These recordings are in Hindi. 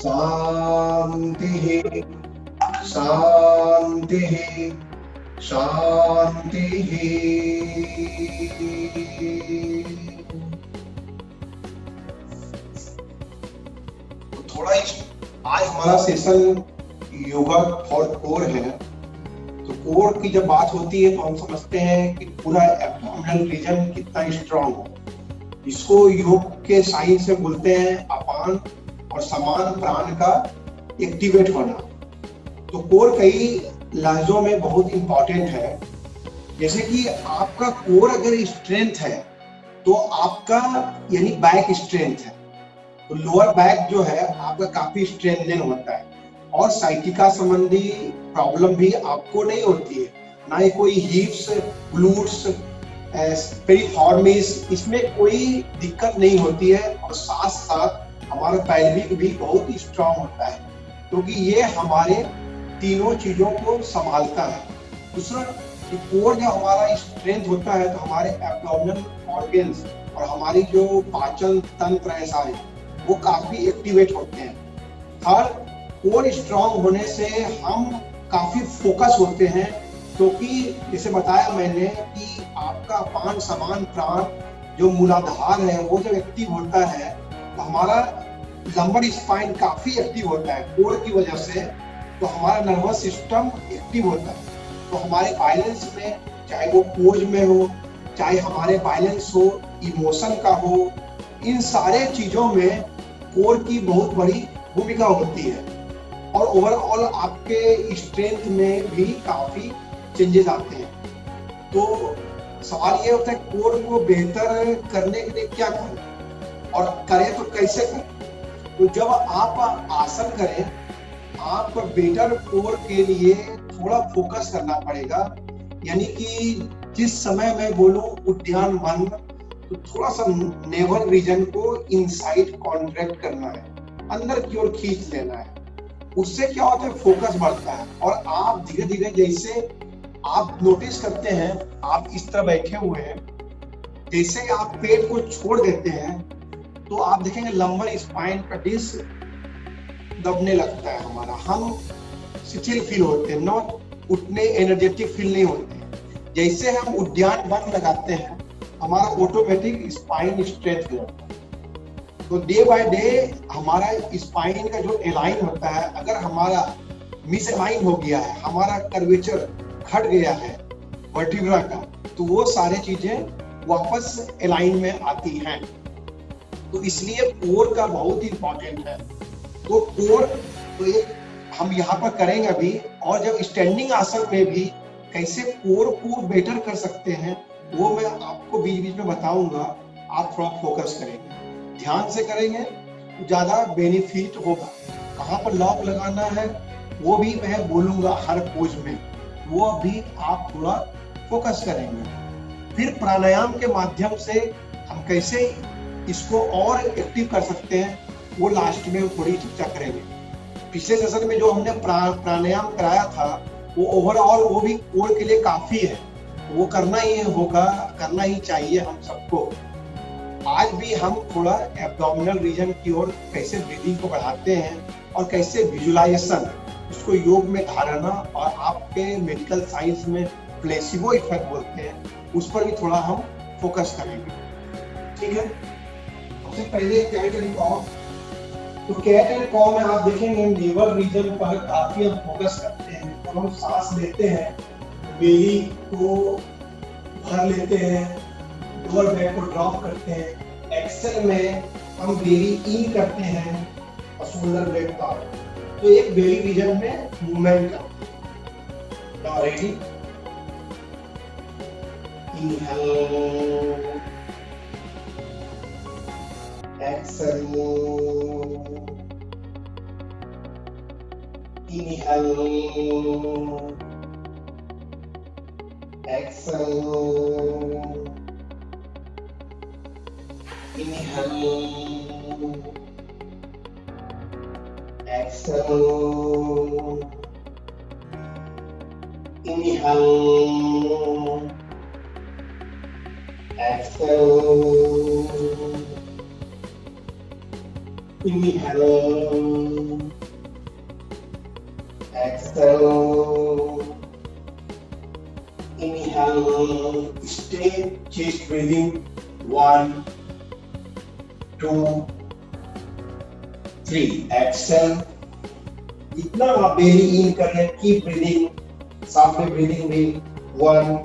शांति शांति शांति। तो थोड़ा आज हमारा सेशन योगा फॉर कोर है। तो कोर की जब बात होती है तो हम समझते हैं कि पूरा एब्डोमिनल रीजन कितना स्ट्रांग हो। इसको योग के साइंस में बोलते हैं अपान और समान प्राण का एक्टिवेट होना। तो कोर कई लहजों में बहुत इंपॉर्टेंट है। जैसे कि आपका कोर अगर स्ट्रेंथ है तो आपका यानी बैक स्ट्रेंथ है, तो लोअर बैक जो है आपका काफी स्ट्रेंथन होता है और साइटिका संबंधी प्रॉब्लम भी आपको नहीं होती है, ना ही कोई हिप्स, ग्लूट्स, पेरिफॉर्मिस, इसमें कोई दिक्कत नहीं होती है। और साथ साथ हमारा पैल्विक भी बहुत ही स्ट्रांग होता है, क्योंकि ये हमारे तीनों चीजों को संभालता है। दूसरा, कोर जब हमारा स्ट्रेंथ होता है तो हमारे एब्डोमिनल ऑर्गन्स और हमारी जो पाचन तंत्र है सारे वो काफी एक्टिवेट होते हैं। थर्ड, कोर स्ट्रांग होने से हम काफी फोकस होते हैं, क्योंकि जैसे बताया मैंने कि आपका अपान समान प्राण जो मूलाधार है वो जब एक्टिव होता है तो हमारा लंबर स्पाइन काफी एक्टिव होता है कोर की वजह से। तो हमारा नर्वस सिस्टम एक्टिव होता है, तो हमारे बैलेंस में, चाहे वो पोज में हो, चाहे हमारे बैलेंस हो, इमोशन का हो, इन सारे चीजों में कोर की बहुत बड़ी भूमिका होती है। और ओवरऑल आपके स्ट्रेंथ में भी काफी चेंजेस आते हैं। तो सवाल ये होता है कोर को बेहतर करने के लिए क्या करें और करें तो कैसे करें। तो जब आप आसन करें, आप बेटर कोर के लिए थोड़ा फोकस करना पड़ेगा। यानी कि जिस समय मैं बोलूं उद्यान बंद, तो थोड़ा सा नेवल रीजन को इनसाइड कॉन्ट्रैक्ट करना है, अंदर की ओर खींच लेना है। उससे क्या होता है, फोकस बढ़ता है और आप धीरे धीरे, जैसे आप नोटिस करते हैं, आप इस तरह बैठे हुए हैं, जैसे आप पेट को छोड़ देते हैं तो आप देखेंगे लंबर स्पाइन का डिस्क दबने लगता है हमारा, हम शिथिल फील होते हैं, नॉट उतने एनर्जेटिक फील नहीं होते। जैसे हम उद्यान बंद लगाते हैं हमारा ऑटोमेटिक स्पाइन स्ट्रेंथ होता है। तो डे बाय डे हमारा स्पाइन का जो एलाइन होता है, अगर हमारा मिस अलाइन हो गया है, हमारा कर्वेचर घट गया है वर्टिब्रा का, तो वो सारे चीजें वापस अलाइन में आती हैं। तो इसलिए कोर का बहुत इंपॉर्टेंट है। तो कोर तो एक हम यहाँ पर करेंगे अभी, और जब स्टैंडिंग आसन में भी कैसे कोर को बेटर कर सकते हैं वो मैं आपको बीच बीच में बताऊंगा। आप थोड़ा फोकस करेंगे, ध्यान से करेंगे तो ज्यादा बेनिफिट होगा। कहाँ पर लॉक लगाना है वो भी मैं बोलूंगा हर पोज में, वो भी आप थोड़ा फोकस करेंगे। फिर प्राणायाम के माध्यम से हम कैसे इसको और एक्टिव कर सकते हैं वो लास्ट में थोड़ी चर्चा करेंगे। पिछले सेशन में जो हमने प्राणायाम कराया था वो ओवरऑल वो भी कोर के लिए काफी है, वो करना ही होगा, करना ही चाहिए हम सबको। आज भी हम थोड़ा एब्डोमिनल रीजन की ओर कैसे ब्रीदिंग को बढ़ाते हैं और कैसे विजुलाइजेशन, उसको योग में धारणा और आपके मेडिकल साइंस में प्लेसिबो इफेक्ट बोलते हैं, उस पर भी थोड़ा हम फोकस करेंगे। ठीक है, सबसे पहले कैट एंड कॉ। तो कैट एंड कॉ में आप देखेंगे नेवल रीजन पर काफी हम फोकस करते हैं। जब हम सांस लेते हैं बेली को भर लेते हैं, लोअर बैक को ड्रॉप करते हैं। एक्सेल में हम बेली इन करते हैं और शोल्डर ब्लेड का, तो एक बेली रीजन में मूवमेंट करते हैं। Now ready, inhale, exhale, inhale, exhale, inhale, exhale, inhale, exhale, inhale, exhale, inhale, stay chest breathing, 1, 2, 3, exhale, जितना आप बेली इन कर रहे हैं, कीप ब्रीदिंग, साफ में ब्रीदिंग भी, 1,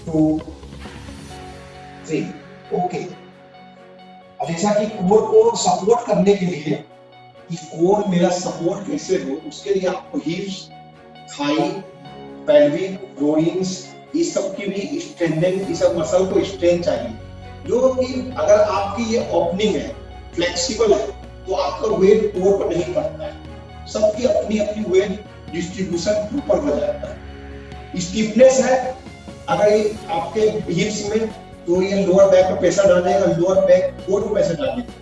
2, 3, ओके। अब जैसा कि कोर को सपोर्ट करने के लिए, कि कोर मेरा सपोर्ट कैसे हो, उसके लिए आपको हिप्स, थाई, पेल्विक, ग्रोइंस, इस सब की भी स्ट्रेंथनिंग, इस सब मसल को स्ट्रेंथ चाहिए। जो कि अगर आपकी ये ओपनिंग है, फ्लेक्सिबल है, तो आपका वेट कोर पर नहीं पड़ता है, सबकी अपनी अपनी वेट डिस्ट्रीब्यूशन ऊपर हो जाता है। स्टिफनेस है अगर ये आपके हिप्स में, तो ये लोअर बैक पर प्रेशर डालेगा, लोअर बैक कोर पर प्रेशर डालेगा,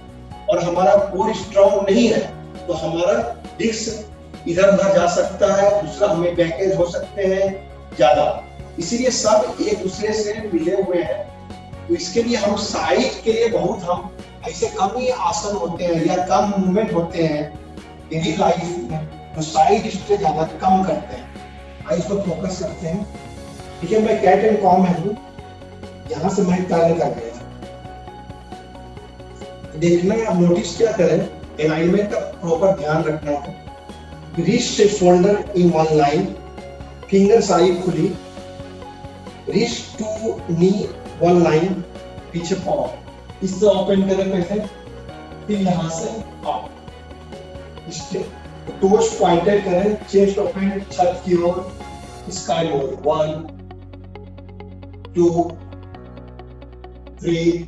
और हमारा कोर स्ट्रांग नहीं है तो हमारा डिस्क इधर उधर जा सकता है, दूसरा हमें बैकेज हो सकते हैं ज्यादा, इसीलिए सब एक दूसरे से मिले हुए हैं। तो इसके लिए हम साइड के लिए बहुत हम ऐसे कम ही आसन होते हैं या कम मूवमेंट होते हैं डेली लाइफ में, तो साइड इससे ज्यादा कम करते हैं, आइस पर फोकस करते हैं। ठीक है, मैं कैट एंड कॉम है, यहाँ से मैं कार्य कर रहा देखना है। आप नोटिस क्या करें, अलाइनमेंट का प्रॉपर ध्यान रखना है। रिस्ट से shoulder in one line, finger side खुली, wrist to knee one line, पीछे पाँव इससे ओपन करें कैसे, फिर यहाँ से अप, टोस पॉइंटेड करें, चेस्ट ओपन छत की ओर, स्काई मोड, 1, 2, 3,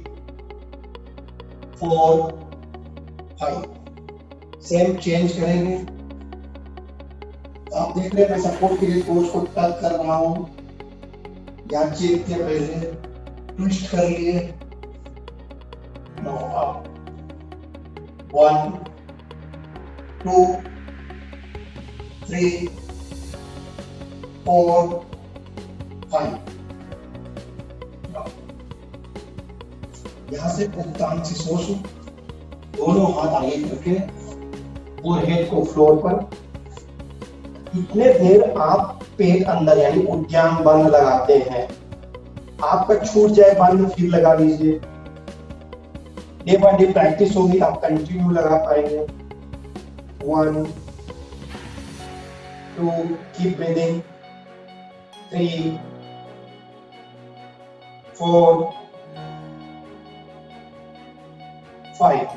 4, 5, सेम चेंज करेंगे। आप देख रहे हैं मैं सपोर्ट के लिए टोस को टच कर रहा हूं, या चेक के पहले ट्विस्ट कर लिए, नो अप, 1, 2, 3, 4, 5, यहाँ से उत्तान से सोच, दोनों हाथ आगे करके और हेड को फ्लोर पर, इतने देर आप पेट अंदर यानी उद्यान बंद लगाते हैं। आपका छूट जाए बंद, फिर लगा लीजिए, डे बाय डे प्रैक्टिस होगी, आप कंटिन्यू लगा पाएंगे। 1, 2, कीप ब्रीदिंग, 3, 4, 5,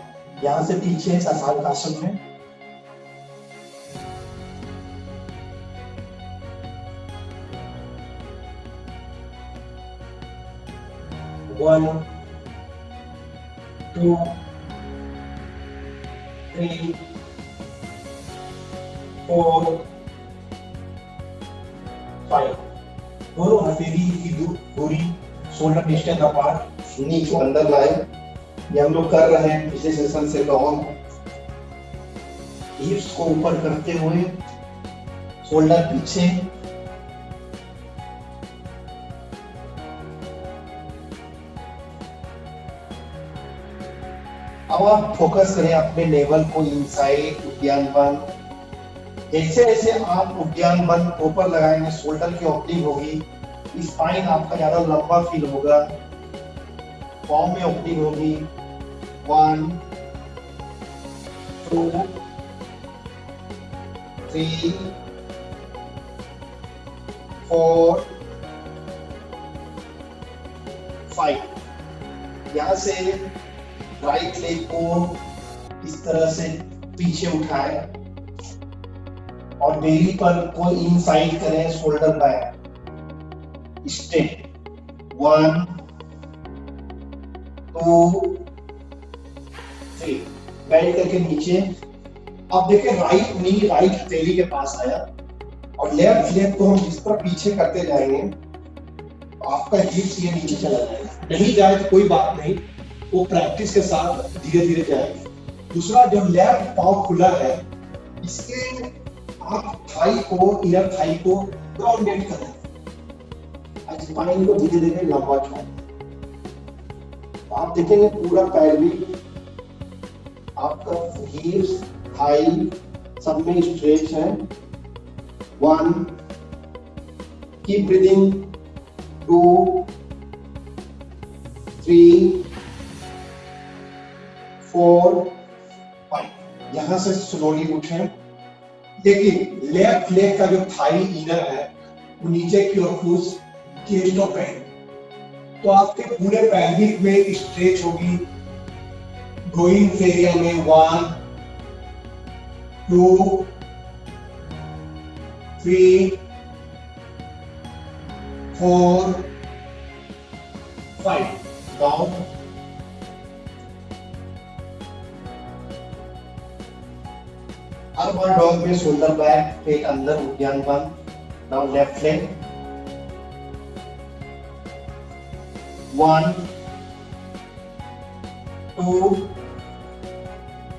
यहां से पीछे ससांगासन में, 1, 2, 3, 4, 5, दोनों हथेली की दूरी शोल्डर डिस्टेंस अपार्ट, नी को अंदर लाए, ये हम लोग कर रहे हैं पिछले सेशन से लॉन्ग, हिप्स को ऊपर करते हुए, शोल्डर पीछे, अब आप फोकस करें अपने लेवल को इनसाइड उद्यान बंद। जैसे जैसे आप उद्यान बंद ऊपर लगाएंगे, शोल्डर की ओपनिंग होगी, स्पाइन आपका ज्यादा लंबा फील होगा, फॉर्म में ओपनिंग होगी, 1, 2, 3, 4, 5, यहां से राइट लेग को इस तरह से पीछे उठाए और बेली पर को इनसाइड करें, शोल्डर बैक, स्ट्रेट, 1, 2, 3, बेल्ट करके नीचे। अब देखें राइट नी राइट हथेली के पास आया और लेफ्ट लेग को हम जिस तरह पीछे करते जाएंगे, आपका हिप्स ये नीचे चला जाएगा। नहीं जाए तो कोई बात नहीं, वो प्रैक्टिस के साथ धीरे धीरे जाएगी। दूसरा, जब लेफ्ट पाँव खुला है, इसके आप थाई को, इनर थाई को ग्राउंडेड करें, स्पाइन को धीरे धीरे लंबा छोड़ें। आप देखेंगे पूरा पैर भी आपका हील्स, थाई सब में स्ट्रेच है। 1, कीप ब्रीदिंग, 2, 3, 4, 5। यहां से स्लोली उठें। लेकिन लेफ्ट लेग का जो थाई इनर है वो नीचे की ओर पुश, चेस्ट ऑफ पैर, तो आपके पूरे पैल्विक में स्ट्रेच होगी। ग्रोइंग एरिया में 1, 2, 3, 4, 5। डाउन। अर्बन डॉग में शोल्डर बैक, पेट अंदर, उद्यान बंद। Down left leg, 1, 2,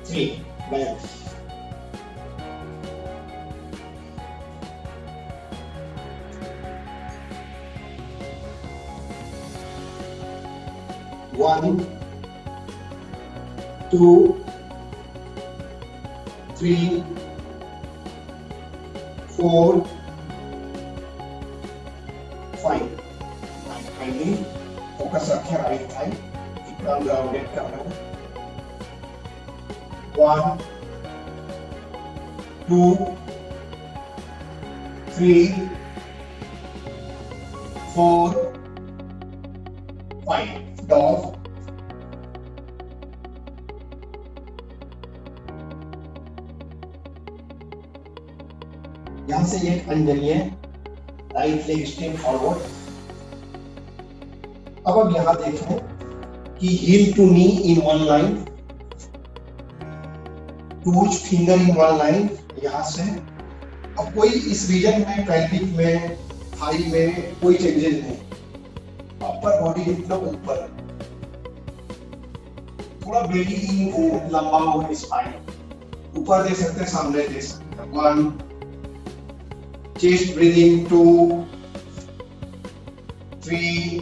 3, back. One, 2, 3, 4, 5। Finally focus रखें राइट थाई, एकदम ग्राउंडेड कर रहे हैं। 1, 2, 3, 4, 5। डॉग। यहां से एक अंजलिए, राइट लेग स्टेप फॉरवर्ड। अब यहां देखें कि heel to knee in one line, toes finger in one line. यहां से अब कोई इस रीजन में, पैल्विक में, थाई में कोई चेंजेस नहीं। अपर बॉडी जितना ऊपर, थोड़ा बेली लंबा हो, स्पाइन ऊपर दे सकते हैं, सामने दे सकते हैं। 1, चेस्ट ब्रीदिंग, 2, 3,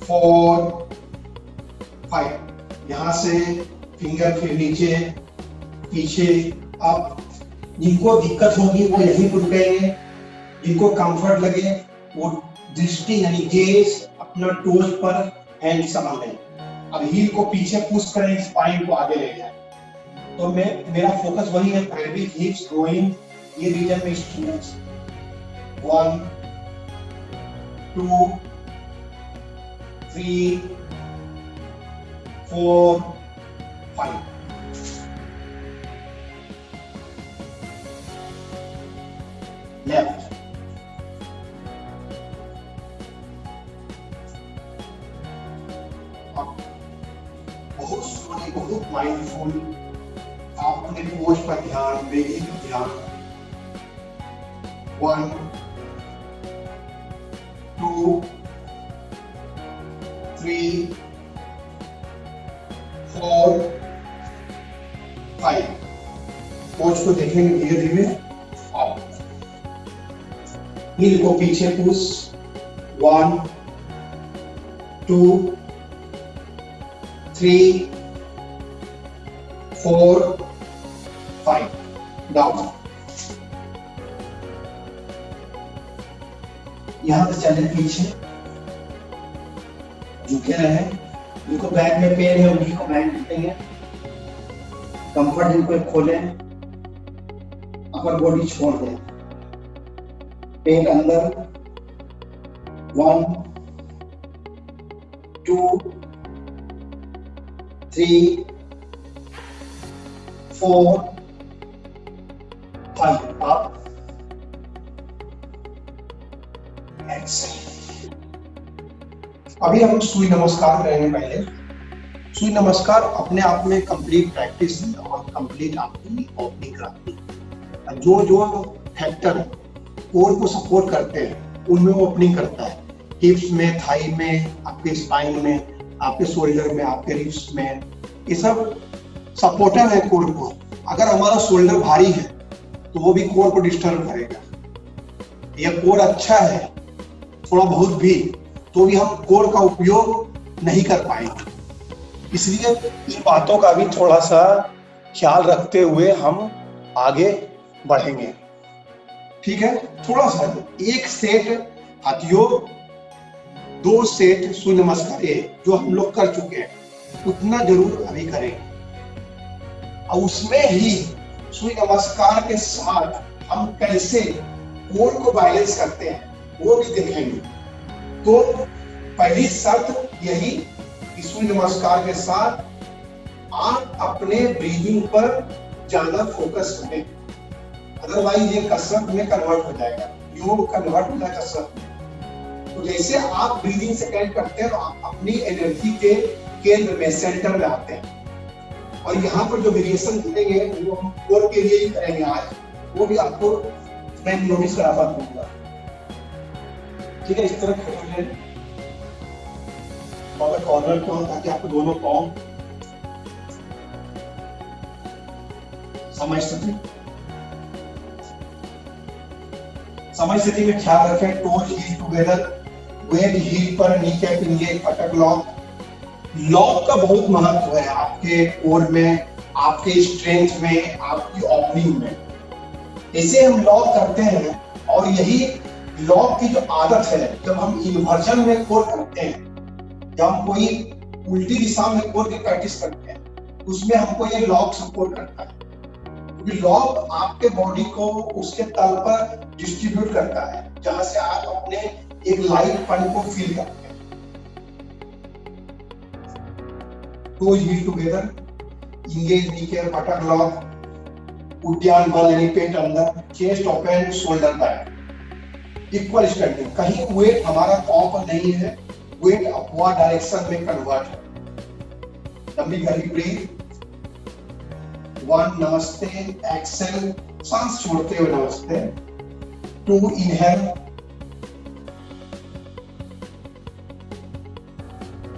4, 5। यहां से फिंगर फिर नीचे, पीछे, अप। जिनको दिक्कत होगी वो यहीं रुकेंगे, जिनको कंफर्ट लगे वो दृष्टि यानी गेज अपना टोज पर हैंड संभालें। अब हील को पीछे पुश करें, स्पाइन को आगे ले जाएं। तो मेरा फोकस वही है, पैल्विक, हिप्स, ग्रोइन, ये रीजन में स्ट्रेच। 1, 2, 3, 4, 5। लेफ्ट। बहुत स्लोली, बहुत माइंडफुल, आप अपने पोज पर ध्यान, ब्रीथिंग पर ध्यान। 1, 2, 3, 4, 5। पोज को देखेंगे धीरे धीरे। अप, हील को पीछे पुश। 1, 2, 3, 4, 5। डाउन। यहां से चले पीछे, झुके रहे। जिनको बैक में पेन है उन्हीं को बैंड देंगे। कंफर्ट जिनको खोलें, अपर बॉडी छोड़ दें, पेट अंदर। 1, 2, 3, 4, 5। Up, exhale. अभी हम सूर्य नमस्कार करेंगे। पहले सूर्य नमस्कार अपने आप में कंप्लीट प्रैक्टिस है और कंप्लीट आपकी ओपनिंग कराती है। जो जो फैक्टर कोर को सपोर्ट करते हैं उनमें वो ओपनिंग करता है। हिप्स में, थाई में, आपके स्पाइन में, आपके शोल्डर में, आपके रिस्ट में, ये सब सपोर्टर है कोर को। अगर हमारा शोल्डर भारी है तो वो भी कोर को डिस्टर्ब करेगा। या कोर अच्छा है थोड़ा बहुत भी, तो भी हम कोर का उपयोग नहीं कर पाएंगे। इसलिए इन बातों का भी थोड़ा सा ख्याल रखते हुए हम आगे बढ़ेंगे। ठीक है, थोड़ा सा एक सेट हाथ योग, 2 सेट सूर्य नमस्कार जो हम लोग कर चुके हैं उतना जरूर अभी करेंगे। और उसमें ही सूर्य नमस्कार के साथ हम कैसे कोर को बैलेंस करते हैं वो भी देखेंगे। तो पहली शर्त यही कि सूर्य नमस्कार के साथ आप अपने ब्रीदिंग पर ज्यादा फोकस करें, अदरवाइज ये कसरत में कन्वर्ट हो जाएगा, योग कन्वर्ट हो जाएगा कसरत में। तो जैसे आप ब्रीदिंग से कनेक्ट करते हैं तो आप अपनी एनर्जी के केंद्र में, सेंटर में आते हैं। और यहाँ पर जो वेरिएशन करेंगे वो हम कोर के लिए ही करेंगे आज, वो भी आपको मैं नोटिस करा दूंगा। ठीक है, इस तरह खड़े कॉर्नर को, ताकि आपको दोनों पाँव समय स्थिति में ख्याल रखें। Toes heel together, weight heel पर, नी कैप इंगेज, पटक लॉक। लॉक का बहुत महत्व है आपके कोर में, आपके स्ट्रेंथ में, आपकी ओपनिंग में। ऐसे हम लॉक करते हैं, और यही लॉक की जो आदत है, जब हम इन्वर्जन में कोर करते हैं, जब हम कोई उल्टी दिशा में कोर की प्रैक्टिस करते हैं, उसमें हमको ये लॉक सपोर्ट करता है। क्योंकि लॉक आपके बॉडी को उसके तल पर डिस्ट्रीब्यूट करता है, जहां से आप अपने एक लाइटपन को फील करते हैं। Toes heel together, engage knee cap, पटक लॉक, उद्यान बल यानी पेट अंदर, chest open, shoulder back, equal standing. कहीं वेट हमारा पांव पर नहीं है, वेट अपवर्ड डायरेक्शन में कन्वर्ट है। लंबी गहरी ब्रीथ, 1 नमस्ते, एक्सेल, सांस छोड़ते हुए namaste. 2 inhale,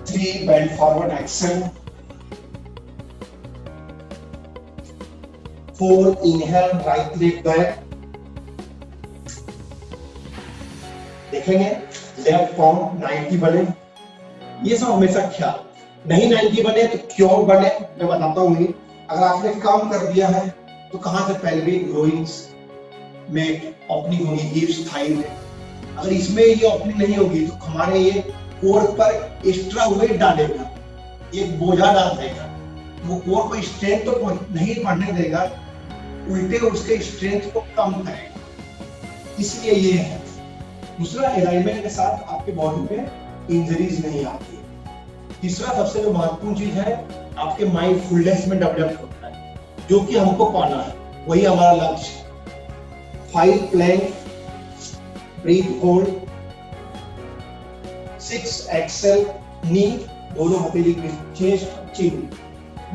3 bend forward, exhale. 4 inhale, right leg back. देखेंगे लेफ्ट पाँव 90 बने। ये सब हमेशा ख्याल, नहीं 90 बने तो क्यों बने मैं बताता हूँ। अगर आपने काम कर दिया है तो कहां से पेल्विक ग्रोइंग्स में ओपनिंग होगी, हिप्स, थाई में। अगर इसमें ये ओपनिंग नहीं होगी तो हमारे ये कोर पर एक्स्ट्रा वेट डालेगा, एक बोझा डाल देगा। वो कोर को स्ट्रेंथ तो नहीं बढ़ने देगा, उल्टे उसके स्ट्रेंथ को कम करेगा। इसलिए ये है। दूसरा, अलाइनमेंट के साथ आपके बॉडी में इंजरीज नहीं आती। तीसरा सबसे जो महत्वपूर्ण चीज है, आपके माइंडफुलनेस में डेवलप होता है, जो कि हमको पाना है, वही हमारा लक्ष्य। 5 प्लैंक, ब्रीथ होल्ड, 6 एक्सेल, नी, दोनों हथेली की चेस्ट, चिन।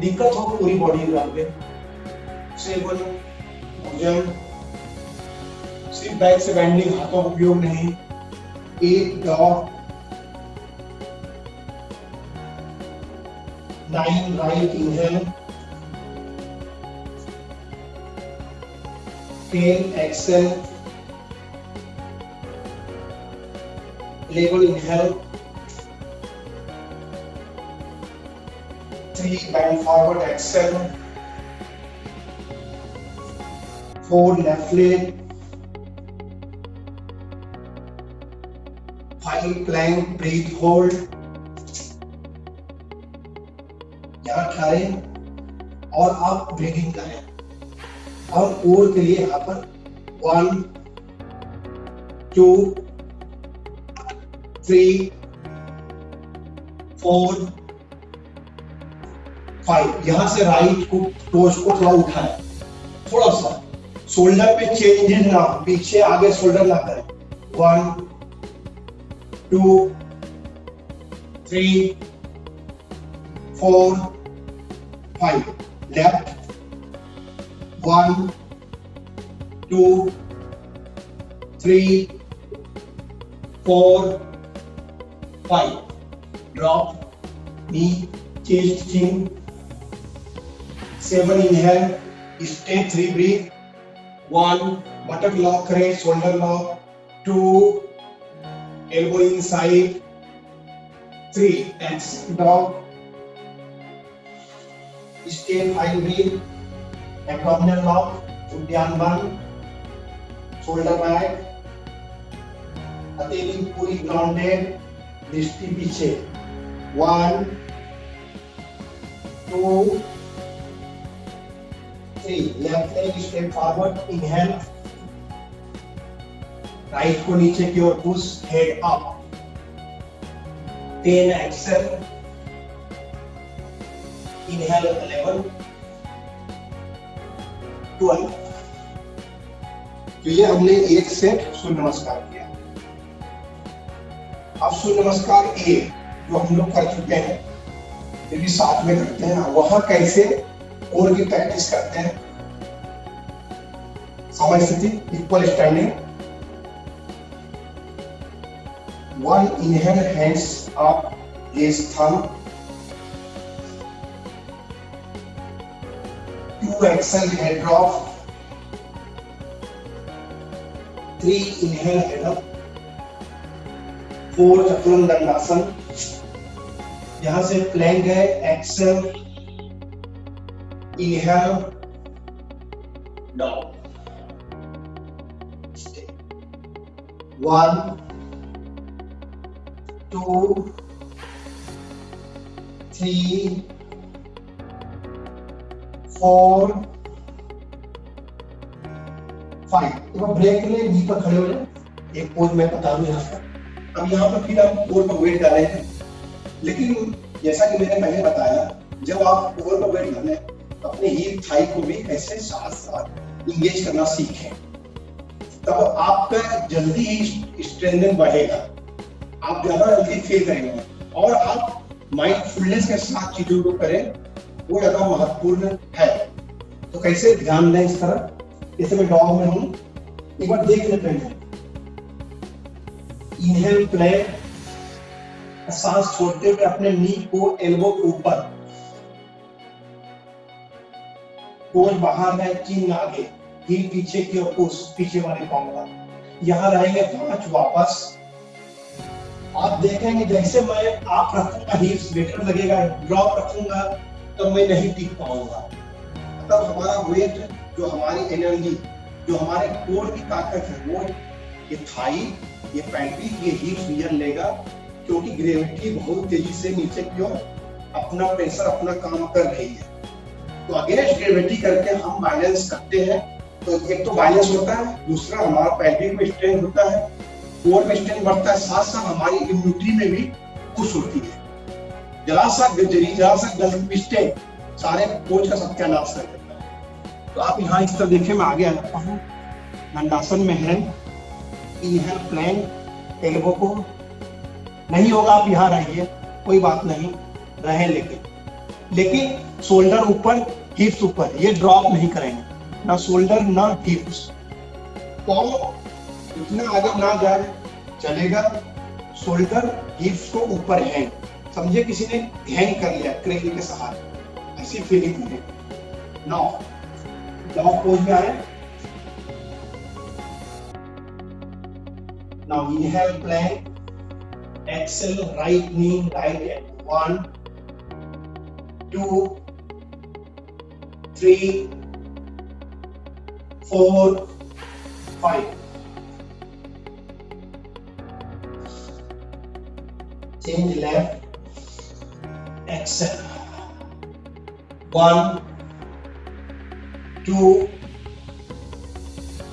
दिक्कत हो पूरी बॉडी में। 7 भुजंग, सिर्फ बैक से बैंडिंग, हाथों का उपयोग नहीं। 8 dog, 9 right inhale, 10 exhale, 11 inhale, 3 bend forward exhale, 4 left leg, 5 plank, breathe hold। यहाँ ठहरें और आप ब्रीदिंग करें। और कोर के लिए यहाँ पर 1 2 3 4 5। यहां से राइट को टोज को थोड़ा उठाएं, थोड़ा सा शोल्डर पे चेंज ना, पीछे आगे शोल्डर ना करें। 1 2 3 4 5। Left 1 2 3 4 5। Drop knee, chest, chin. 7 inhale, stay 3 breathe. 1 buttock lock करें, shoulder lock. 2 elbow inside. 3 exhale down. Stay 5 breathe. Abdominal lock, ध्यान बंद. Shoulder back. हथेली पूरी grounded. दृष्टि पीछे. 1 2 3 left leg straight forward. Inhale, right को नीचे की ओर push, head up. 10 exhale. Inhale 11 12. तो ये हमने एक सेट सूर्य नमस्कार किया. अब सूर्य नमस्कार ए जो हम लोग कर चुके हैं, ये भी साथ में करते हैं. वहां कैसे और भी प्रैक्टिस करते हैं. समय स्थिति, equal standing. 1 inhale, hands up, raise thumb. 2 exhale, head drop. 3 inhale, head up. 4 Chaturanga Dandasana. यहां से प्लैंक है. Exhale, inhale, down. 1 2 3 4 5. तो ब्रेक के लिए नी पर खड़े हो जाए. एक पोज मैं बता दूं यहाँ पर. अब यहाँ पर फिर आप कोर पर वेट डालें हैं. लेकिन जैसा कि मैंने पहले बताया, जब आप कोर पर वेट डालें, अपने हीप थाई को भी ऐसे साथ साथ इंगेज करना सीखें. तब आपका जल्दी ही स्ट्रेंथ बढ़ेगा. आप ज्यादा जल्दी फील करेंगे. और आप माइंडफुलनेस के साथ चीजों को करें, वो ज्यादा महत्वपूर्ण है. तो कैसे ध्यान दें इस तरह. जैसे मैं डॉग में हूं, एक बार देख लेते हैं. Inhale plank. सांस छोड़ते हुए अपने नी को एल्बो के ऊपर, कोर बाहर है, चिन आगे, हील पीछे की ओर पुश, पीछे वाले पांव का. यहां रहेंगे 5. वापस आप देखेंगे जैसे मैं आप रखूंगा हिप्स बेटर लगेगा. ड्रॉप रखूंगा तो मैं नहीं टिक पाऊंगा. तब हमारा वेट, जो हमारी एनर्जी, जो हमारे कोर की ताकत है, वो ये थाई, ये पैल्विक, ये हिप्स रीजन लेगा. क्योंकि ग्रेविटी बहुत तेजी से नीचे की ओर अपना प्रेशर, अपना काम कर रही है. तो अगेंस्ट ग्रेविटी करके हम बैलेंस करते हैं. तो एक तो बैलेंस होता है, दूसरा हमारा पैल्विक में स्ट्रेंथ होता है, कोर में स्ट्रेंथ बढ़ता है, साथ साथ हमारी इम्यूनिटी में भी पुश होती है. जरा सा गलत मिस्टेक सारे कोच का सत्यानाश कर देता है. तो आप यहाँ इस तरह देखें, मैं आगे आ जाता हूँ. दंडासन में है. Inhale Planck. एल्बो को नहीं होगा, आप यहाँ रहिए, कोई बात नहीं रहे. लेकिन शोल्डर ऊपर, हिप्स ऊपर, ये ड्रॉप नहीं करेंगे. ना शोल्डर ना हिप्स. पाँव इतना आगे ना जाए चलेगा. शोल्डर हिप्स को ऊपर हैंग, समझे किसी ने हैंग कर लिया क्रेन के सहारे, ऐसी फीलिंग है. नाउ डॉग पोज में आए. Now inhale plank. Exhale, right knee, right hand. 1 2 3 4 5. Change left. Exhale. 1 2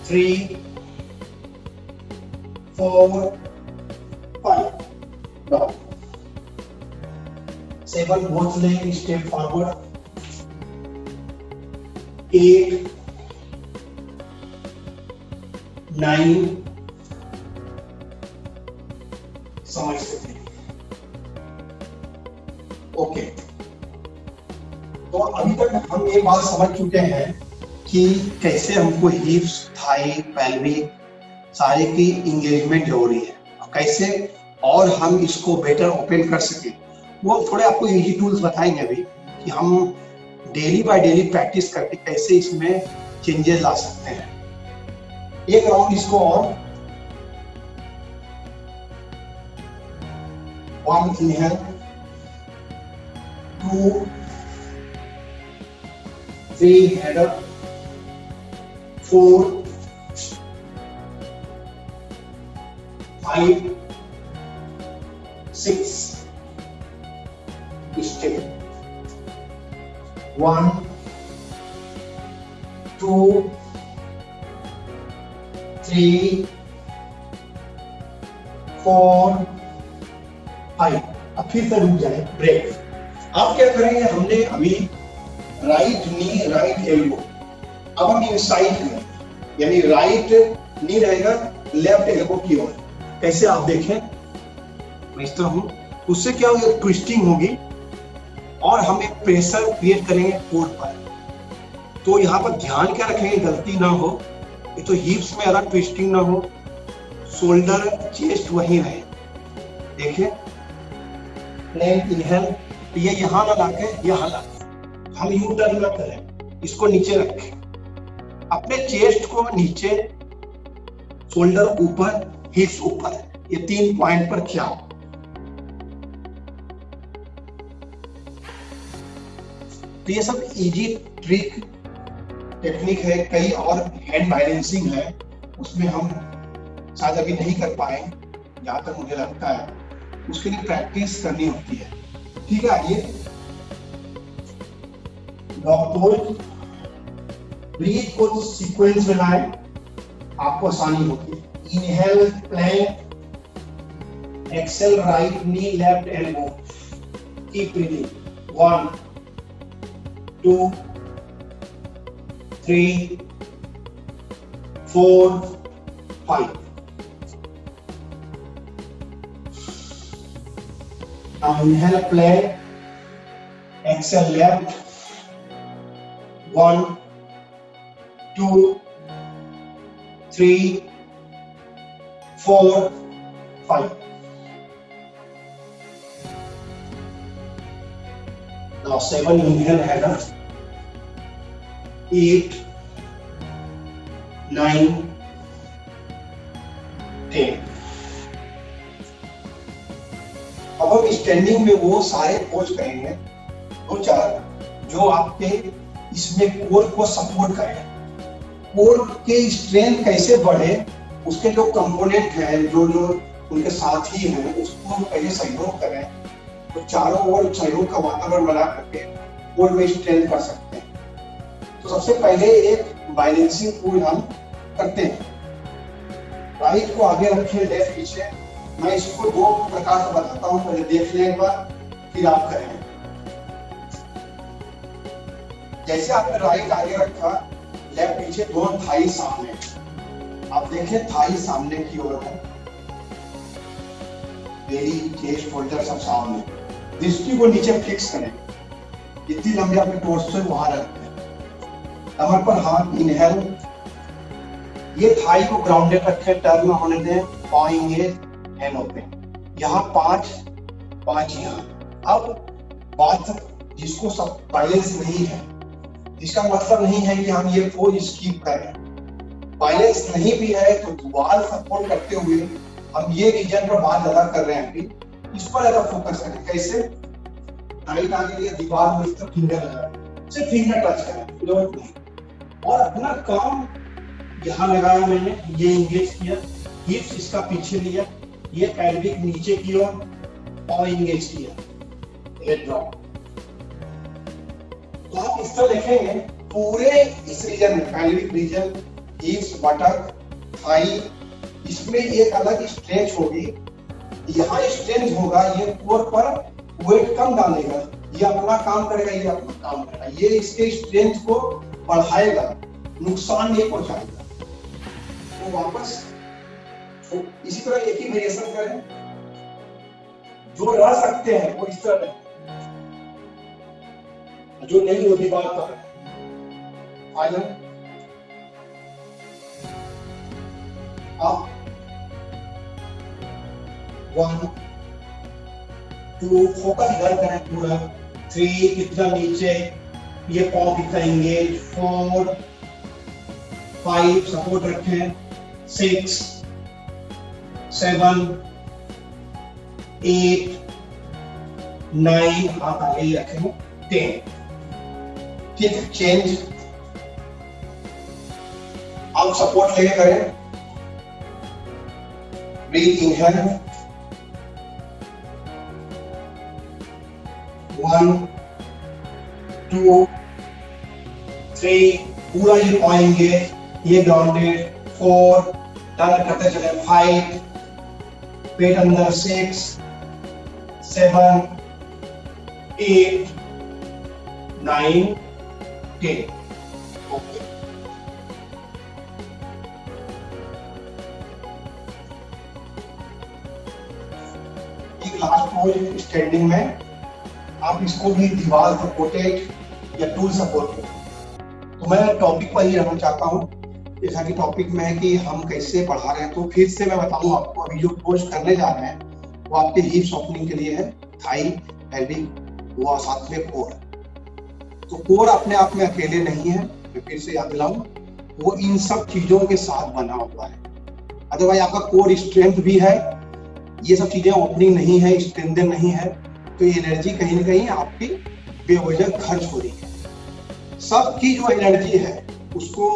3 4 5. 7 both leg step forward. 8 9. समझते थे. ओके, तो अभी तक हम ये बात समझ चुके हैं कि कैसे हमको हिप्स, थाई, पेल्विक सारे की इंगेजमेंट हो रही है, कैसे और हम इसको बेटर ओपन कर सके. वो थोड़े आपको इजी टूल्स बताएंगे अभी कि हम डेली बाय डेली प्रैक्टिस करके कैसे इसमें चेंजेस ला सकते हैं। एक राउंड इसको और 1 inhale 2 3 head up 4 5 6 stay 1 2 3 4 5। अब फिर से रुक जाए, ब्रेक। अब क्या करेंगे, हमने अभी राइट नी राइट एल्बो, अब हम इनसाइड करेंगे, यानी राइट नी रहेगा लेफ्ट एल्बो की ओर। कैसे आप देखें, मैं इस तरह हूं, उससे क्या होगी, ट्विस्टिंग होगी और हम एक प्रेशर क्रिएट करेंगे कोर पर। तो यहाँ पर ध्यान क्या रखेंगे, गलती ना हो, ये तो हिप्स में अलग ट्विस्टिंग ना हो, शोल्डर चेस्ट वहीं रहे। देखिए प्लेन इनहेल, ये यहाँ ना लाके यहाँ ला, हम यू टर्न ना करें, इसको नीचे रखें, अपने चेस्ट को नीचे, शोल्डर ऊपर, हिप्स ऊपर, ये 3 पॉइंट पर क्या हो। तो ये सब इजी ट्रिक टेक्निक है, कई और हैंड बैलेंसिंग है, उसमें हम शायद अभी नहीं कर पाए, जहां तक मुझे लगता है उसके लिए प्रैक्टिस करनी होती है। ठीक है, आइए डॉग पोज, ब्रीथ को सीक्वेंस में लाएं, आपको आसानी होगी। Inhale plank, exhale right knee left elbow, keep breathing 1 2 3 4 5। Now inhale plank, exhale left, 1 2 3 4 5। Now 7 inhale head up, 8 9 10। अब हम स्टैंडिंग में वो सारे पोज करेंगे, 2-4 जो आपके इसमें कोर को सपोर्ट करें। कोर के स्ट्रेंथ कैसे बढ़े, उसके जो कंपोनेंट हैं, जो उनके साथी हैं, उसको हम पहले सहयोग करें, तो चारों ओर सहयोग का वातावरण बना करके कोर में स्ट्रेंथ कर सकते हैं। तो सबसे पहले एक बैलेंसिंग पोज हम करते हैं। राइट को आगे रखें, लेफ्ट पीछे। मैं इसको 2 प्रकार से बताता हूं, पहले देख लें एक बार, फिर आप करें। जैसे आपने राइट आगे रखा, लेफ्ट पीछे, दोनों थाई सामने। आप देखें थाई सामने की ओर है, बेली, चेस्ट, शोल्डर सब सामने। दृष्टि को नीचे फिक्स करें, जितनी लंबी आपके टोर्सो है वहां रखते हैं। कमर पर हाथ, इनहेल, ये थाई को ग्राउंडेड रखें, टर्न होने दें, पाएंगे हैंड ओपन, यहाँ 5 यहाँ। अब बात जिसको सब बैलेंस नहीं है, इसका मतलब नहीं है कि हम ये पोज स्किप करें। बैलेंस नहीं भी है तो वाल सपोर्ट करते हुए हम ये रीजन पर बात ज्यादा कर रहे हैं, अभी इस पर ज्यादा फोकस करें। कैसे, राइट आगे लिए दीवार में इस तरह फिंगर लगाए, सिर्फ फिंगर टच करें, जरूरत नहीं। और अपना काम यहाँ लगाया मैंने, ये इंगेज किया, हिप्स इसका पीछे लिया, ये पैल्विक नीचे की ओर और इंगेज किया, हेड ड्रॉप। तो आप इस तरह देखेंगे पूरे इस रीजन में, पैल्विक रीजन, हिप्स, बटक, थाई, इसमें एक अलग स्ट्रेच होगी, यहाँ स्ट्रेंथ होगा, ये कोर पर वेट कम डालेगा, ये अपना काम करेगा, ये अपना काम करेगा, ये इसके स्ट्रेंथ को बढ़ाएगा, नुकसान नहीं पहुंचाएगा। तो वापस तो इसी तरह एक ही वेरिएशन करें, जो रह सकते हैं वो इस तरह, जो नहीं वो भी बात करें। फाइनल up 1 टू, फोकस इधर करें पूरा, 3 कितना नीचे, ये पाँव कितना एंगेज, 4, 5 सपोर्ट रखें, 6, 7, 8, 9 हाथ आगे रखें, 10। ठीक है, चेंज। अब सपोर्ट लेके करें, ब्रीथ इनहेल, 1, 2, 3, पूरा ये पाएंगे, ये ग्राउंडेड, 4, टर्न करते चले, 5, पेट अंदर, 6, 7, 8, 9, 10। ओके, एक लास्ट पोज स्टैंडिंग में, आप इसको भी दीवार सपोर्टेड या टूल सपोर्टेड। तो मैं टॉपिक पर ही रहना चाहता हूँ, जैसा कि टॉपिक में है कि हम कैसे पढ़ा रहे हैं। तो फिर से मैं बताऊँ आपको, अभी जो पोज करने जा रहे हैं वो आपके हिप्स ओपनिंग के लिए है, थाई, पेल्विक, वो साथ में कोर। तो कोर अपने आप में अकेले नहीं है, मैं फिर से याद दिलाऊं, वो इन सब चीजों के साथ बना हुआ है। अदरवाइज आपका कोर स्ट्रेंथ भी है, ये सब चीजें ओपनिंग नहीं है, स्ट्रेंथन नहीं है, तो ये एनर्जी कहीं ना कहीं आपकी बेवजह खर्च हो रही है। सबकी जो एनर्जी है उसको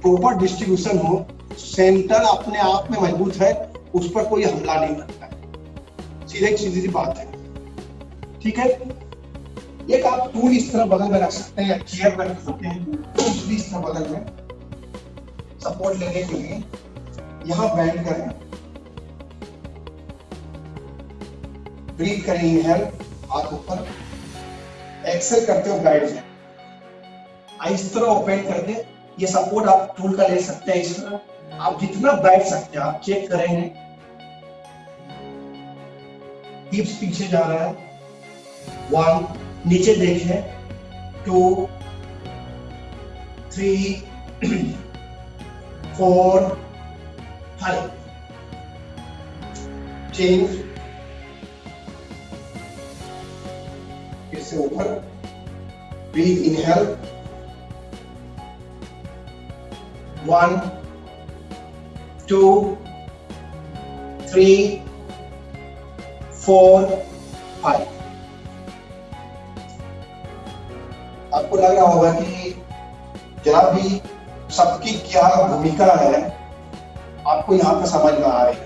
प्रॉपर डिस्ट्रीब्यूशन हो, सेंटर अपने आप में मजबूत है, उस पर कोई हमला नहीं करता है, सीधी सी बात है। ठीक है, एक आप टूल इस तरह बगल में रख सकते हैं या चेयर पर रख सकते हैं, टूल्स भी इस तरह बगल में सपोर्ट लेने के लिए। यहां बैठ करें, ब्रीथ करें, इनहेल, हाथ ऊपर, एक्सेल करते हो गाइड में, इस तरह ओपन कर दे। ये सपोर्ट आप टूल का ले सकते हैं, इस तरह आप जितना बैठ सकते हैं आप चेक करेंगे। हिप्स पीछे जा रहा है, 1, नीचे देखें, 2, 3, 4, 5, चेंज, फिर से ऊपर, ब्रीथ इनहेल, 1, 2, 3, 4, 5। आपको लग रहा होगा कि जरा भी सबकी क्या भूमिका है, आपको यहाँ पे समझ में आ रही है।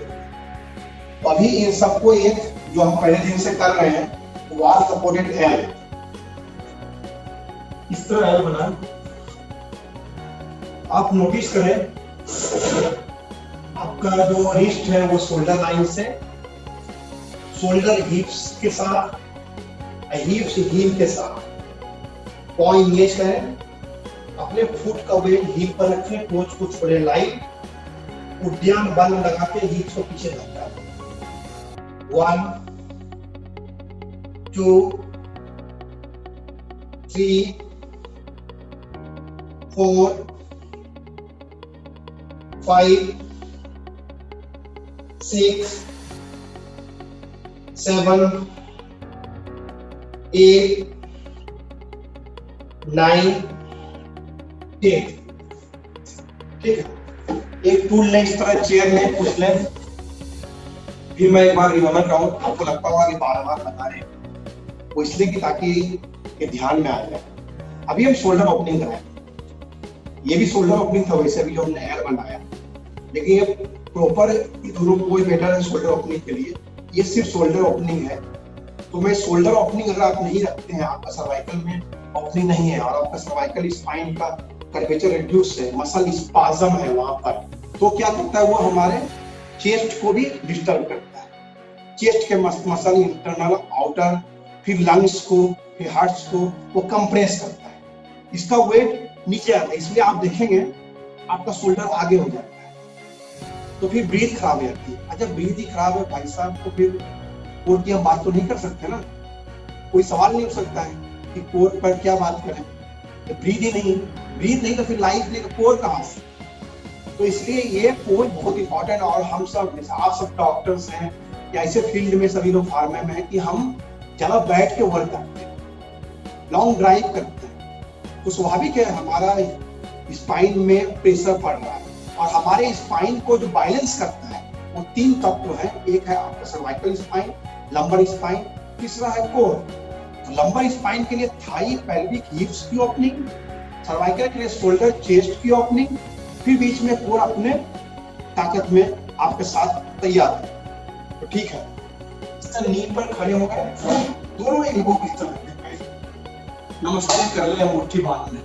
अभी इन सबको एक जो हम पहले दिन से कर रहे हैं, वॉल सपोर्टेड एल, इस तरह एल बना। आप नोटिस करें, आपका जो रिस्ट है वो शोल्डर लाइन से, शोल्डर हिप्स के साथ, हिप्स हील के साथ, पाँव इंगेज करें, अपने फुट का वेट हील पर रखें, टोच को छोड़े लाइट, उद्यान बल लगा के हिप्स को पीछे धक्का दें। 1, 2, 3, 4, 5, 6, 7, 8, 9, 10। ठीक है, एक टूल लें इस तरह, चेयर लें, पुश लें। फिर मैं एक बार रिमेम्बर कराऊं, आपको लगता होगा कि बार-बार बता रहे हैं, वो इसलिए कि ताकि ये ध्यान में आ जाए। अभी हम शोल्डर ओपनिंग कराएं, ये भी शोल्डर ओपनिंग था वैसे भी जो हमने एयर बनाया, लेकिन ये प्रॉपर दोनों कोई बेटर है शोल्डर ओपनिंग के लिए, ये सिर्फ शोल्डर ओपनिंग है। तो मैं शोल्डर ओपनिंग अगर आप नहीं रखते हैं, आपका सर्वाइकल में ओपनिंग नहीं है और आपका सर्वाइकल स्पाइन का कर्वेचर रिड्यूस है, मसल स्पाज्म है वहां पर, तो क्या करता है वो हमारे चेस्ट को भी डिस्टर्ब करता है। चेस्ट के मसल इंटरनल, आउटर, फिर लंग्स को, फिर हार्ट्स को वो कंप्रेस करता है, इसका वेट नीचे आता है, इसलिए आप देखेंगे आपका शोल्डर आगे हो जाता है, तो फिर ब्रीथ खराब हो जाती है। अच्छा, ब्रीथ ही खराब है भाई साहब, तो फिर कोर की हम बात तो नहीं कर सकते ना, कोई सवाल नहीं हो सकता है कि कोर पर क्या बात करें, तो ब्रीथ ही नहीं, ब्रीथ नहीं तो फिर लाइफ नहीं, तो कोर कहां से। तो इसलिए ये पोज बहुत इंपॉर्टेंट, और हम सब जैसे आप सब डॉक्टर्स हैं, या ऐसे फील्ड में सभी लोग फार्मे में है कि हम ज्यादा बैठ के वर्क करते हैं, लॉन्ग ड्राइव करते हैं, तो स्वाभाविक है हमारा स्पाइन में प्रेशर पड़ रहा है। और हमारे स्पाइन को जो बैलेंस करता है वो 3 तत्व है। एक है आपका सर्वाइकल स्पाइन, लंबर स्पाइन, तीसरा है कोर। तो लंबर स्पाइन के लिए थाई, पेल्विक, हिप्स की ओपनिंग, सर्वाइकल के लिए शोल्डर, चेस्ट की ओपनिंग, फिर बीच में कोर अपने ताकत में आपके साथ तैयार है। तो ठीक है, नी पर खड़े हो गए, दोनों एल्बो की तरह नमस्ते कर ले, मुट्ठी बांध ले,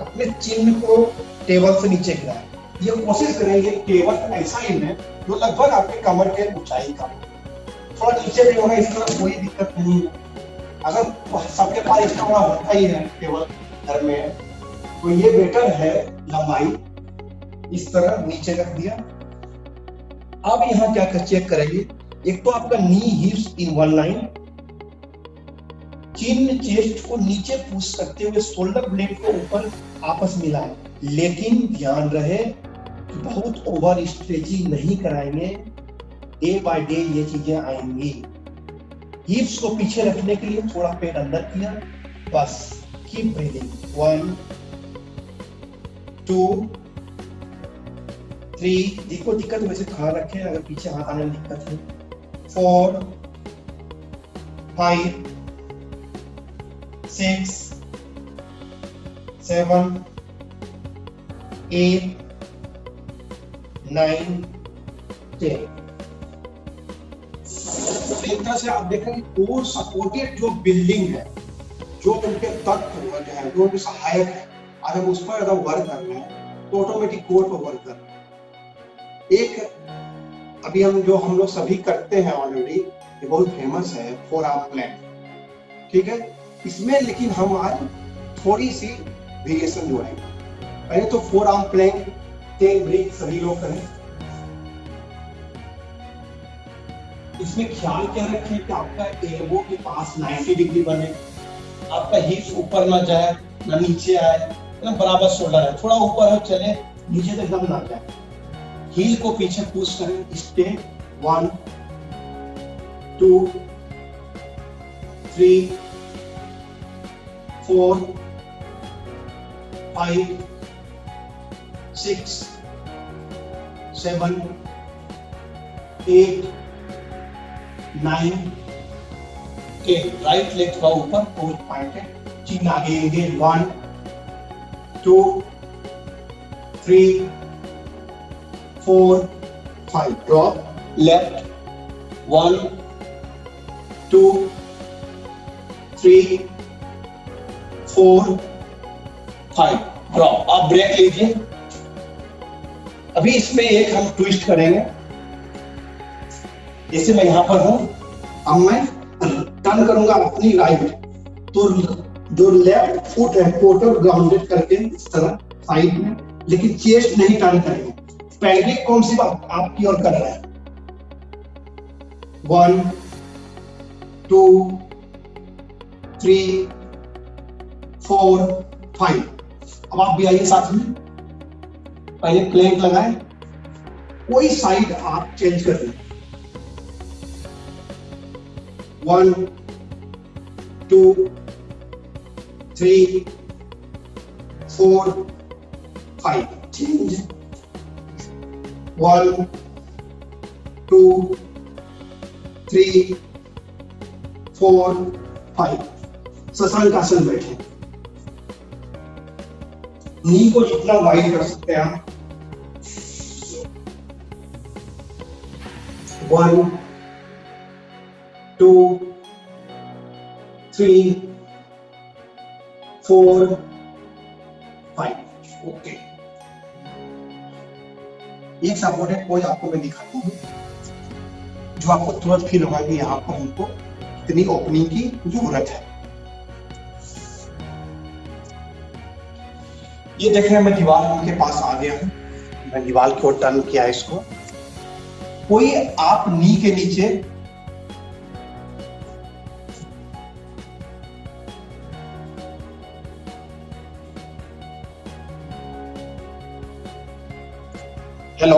अपने चिन्ह को टेबल से नीचे गिराएं। ये कोशिश करेंगे टेबल ऐसा ही है जो लगभग आपके कमर के ऊंचाई का, थोड़ा नीचे भी होगा, इस तरह कोई दिक्कत नहीं है। अगर सबके पास इतना बड़ा होता ही है टेबल घर में, तो ये बेटर है लंबाई इस तरह नीचे रख दिया। अब यहाँ क्या चेक करेंगे, एक तो आपका knee hips in one line, chin chest को नीचे पुश करते हुए शोल्डर ब्लेड को ऊपर आपस मिलाएं, लेकिन ध्यान रहे कि बहुत ओवर स्ट्रेचिंग नहीं कराएंगे, डे बाय डे ये चीजें आएंगी। हिप्स को पीछे रखने के लिए थोड़ा पेट अंदर किया, बस कीप ब्रीदिंग, 1 2 3, जिसको दिक्कत वैसे खड़ा रखें, अगर पीछे हाथ आने में दिक्कत है, 4 5 6 7 8 9 10। एक तरह से आप देखें कोर सपोर्टेड जो बिल्डिंग है, जो उनके तत्व है, जो उनके सहायक है, अगर हम उस पर अगर वर्क कर रहे हैं तो ऑटोमेटिक कोर पर वर्क कर रहे हैं। एक अभी हम लोग सभी करते हैं ऑलरेडी, ये बहुत फेमस है, 4 आर्म प्लैंक, ठीक है। इसमें लेकिन हम आज थोड़ी सी वेरिएशन जोड़ेंगे। पहले तो 4 आर्म प्लैंक 10 ब्रेक सभी लोग करें। इसमें ख्याल क्या रखें कि आपका एल्बो के पास 90 डिग्री बने, आपका हिप्स ऊपर ना जाए ना नीचे आए, एकदम बराबर शोल्डर है, थोड़ा ऊपर हो चले, नीचे तो एकदम ना जाए। हील को पीछे पुश करें, स्टे 1 2 3 4 5 6 7 8 9 10। राइट लेग का ऊपर फोर्थ पॉइंट है, चिन आगे आएंगे, 1 2 3 4 5, ड्रॉप लेफ्ट, 1 2 3 4 5, ड्रॉप। आप ब्रेक लीजिए। अभी इसमें एक हम ट्विस्ट करेंगे, जैसे मैं यहां पर हूं, अब मैं टर्न करूंगा अपनी राइट, तो जो लेफ्ट फुट है टोटल ग्राउंडेड करके इस तरह साइड में, लेकिन चेस्ट नहीं टर्न करेंगे। पेल्विक कौन सी बात आपकी ओर कर रहा है, 1 2 3 4 5। अब आप भी आइए साथ में, पहले प्लैंक लगाएं, कोई साइड आप चेंज कर दें, 1 2 3 4 5, चेंज, 1 2 3 4 5। शशांक आसन बैठे, नी को जितना वाइड कर सकते हैं आप, 1 2 3 4 5। ओके, एक सपोर्टेड पोज आपको मैं दिखाता हूं, जो आपको तुरंत फील होगा कि यहाँ पर हमको इतनी ओपनिंग की जरूरत है। ये देखें, मैं दीवार के पास आ गया हूं, मैं दीवार की ओर टर्न किया इसको। कोई आप नी के नीचे हेलो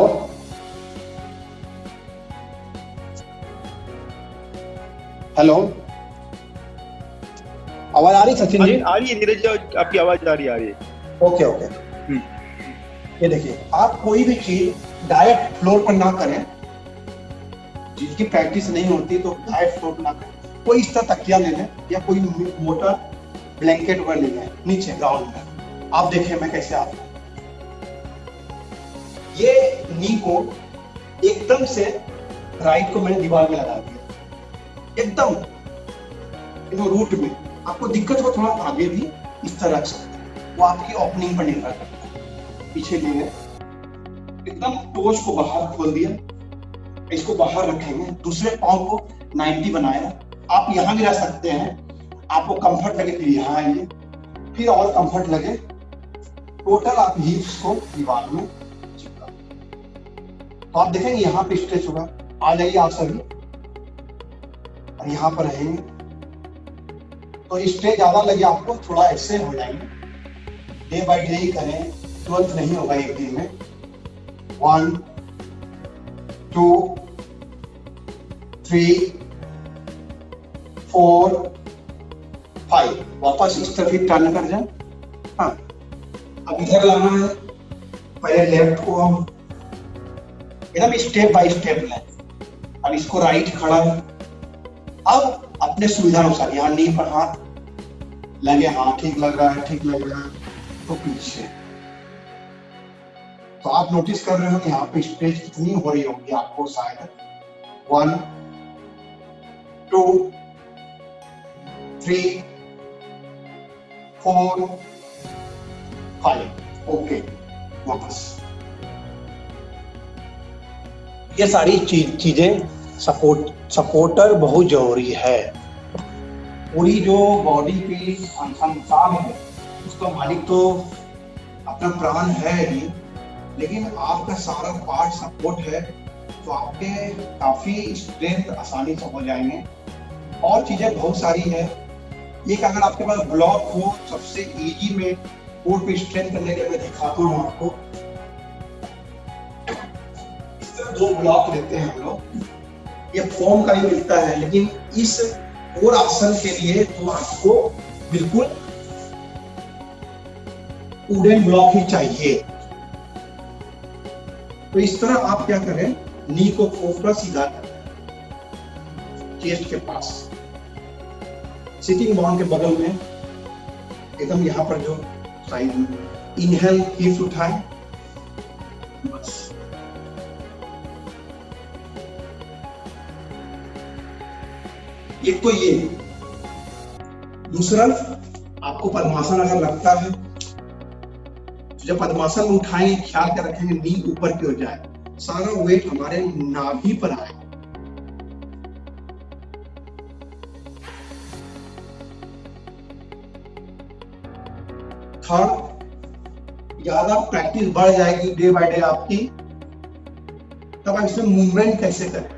हेलो, आवाज आ रही सचिन जी? आ रही है नीरज जी, आपकी आवाज आ रही है। Okay okay. ये देखिए, आप कोई भी चीज डायरेक्ट फ्लोर पर ना करें, जिसकी प्रैक्टिस नहीं होती तो डायरेक्ट फ्लोर पर ना करें। कोई इस तरह तकिया ले लें या कोई मोटा ब्लैंकेट वगैरह ले लें नीचे ग्राउंड में। आप देखें मैं कैसे आता हूं। ये नी को एकदम से राइट को मैंने दीवार में लगा दिया, एकदम रूट में। आपको दिक्कत हो थोड़ा आगे भी इस तरह रख सकते हैं, वो आपकी ओपनिंग पर निर्भर करता है। पीछे ले लें, एकदम टोच को बाहर खोल दिया, इसको बाहर रखेंगे, दूसरे पांव को 90 बनाया। आप यहां भी रह सकते हैं, आपको कंफर्ट लगे फिर यहां आइए, फिर और कंफर्ट लगे, टोटल आप हिप्स को दीवार में चिपका। तो आप देखेंगे यहां पे स्ट्रेच होगा। आ जाइए आप सभी, और यहां पर रहेंगे तो स्ट्रेच ज्यादा लगे आपको, थोड़ा ऐसे हो जाएंगे। डे बाय डे ही करें, तुरंत नहीं होगा एक दिन में। 1 2 3 4 5। वापस इस तरफ ही टर्न कर जाए। हाँ, अब इधर लाना है, पहले लेफ्ट को हम एकदम स्टेप बाय स्टेप लें। अब इसको राइट खड़ा है। अब अपने सुविधा अनुसार यहाँ नी पर हाथ लगे, हाँ ठीक लग रहा है, ठीक लग रहा है, तो पीछे। तो आप नोटिस कर रहे हो कि यहाँ पे स्ट्रेच कितनी हो रही होगी आपको शायद। 1 2 3 4 5। ओके, वापस। ये सारी चीजें सपोर्टर बहुत जरूरी है। पूरी जो बॉडी की संसार है उसका मालिक तो अपना प्राण है ही, लेकिन आपका सारा पार्ट सपोर्ट है, तो आपके काफी स्ट्रेंथ आसानी से हो जाएंगे। और चीजें बहुत सारी है। एक अगर आपके पास ब्लॉक हो, सबसे इजी में कोर पे स्ट्रेंथ करने के लिए मैं दिखाता हूँ आपको। इस तरह 2 ब्लॉक लेते हैं हम लोग, ये फोम का ही मिलता है, लेकिन इस कोर आसन के लिए तो आपको बिल्कुल वुडन ब्लॉक ही चाहिए। तो इस तरह आप क्या करें, नी को थोड़ा सीधा करें चेस्ट के पास, सिटिंग बोन के बगल में, एकदम यहां पर जो साइड में। इनहेल हिप्स उठाएं, बस। एक तो ये, दूसरा आपको पद्मासन अगर लगता है तो जब पद्मासन में उठाएंगे ख्याल कर रखेंगे नी ऊपर की ओर जाए, सारा वेट हमारे नाभि पर आए। थर्ड, ज्यादा प्रैक्टिस बढ़ जाएगी डे बाय डे आपकी, तब आप इसमें मूवमेंट कैसे करें।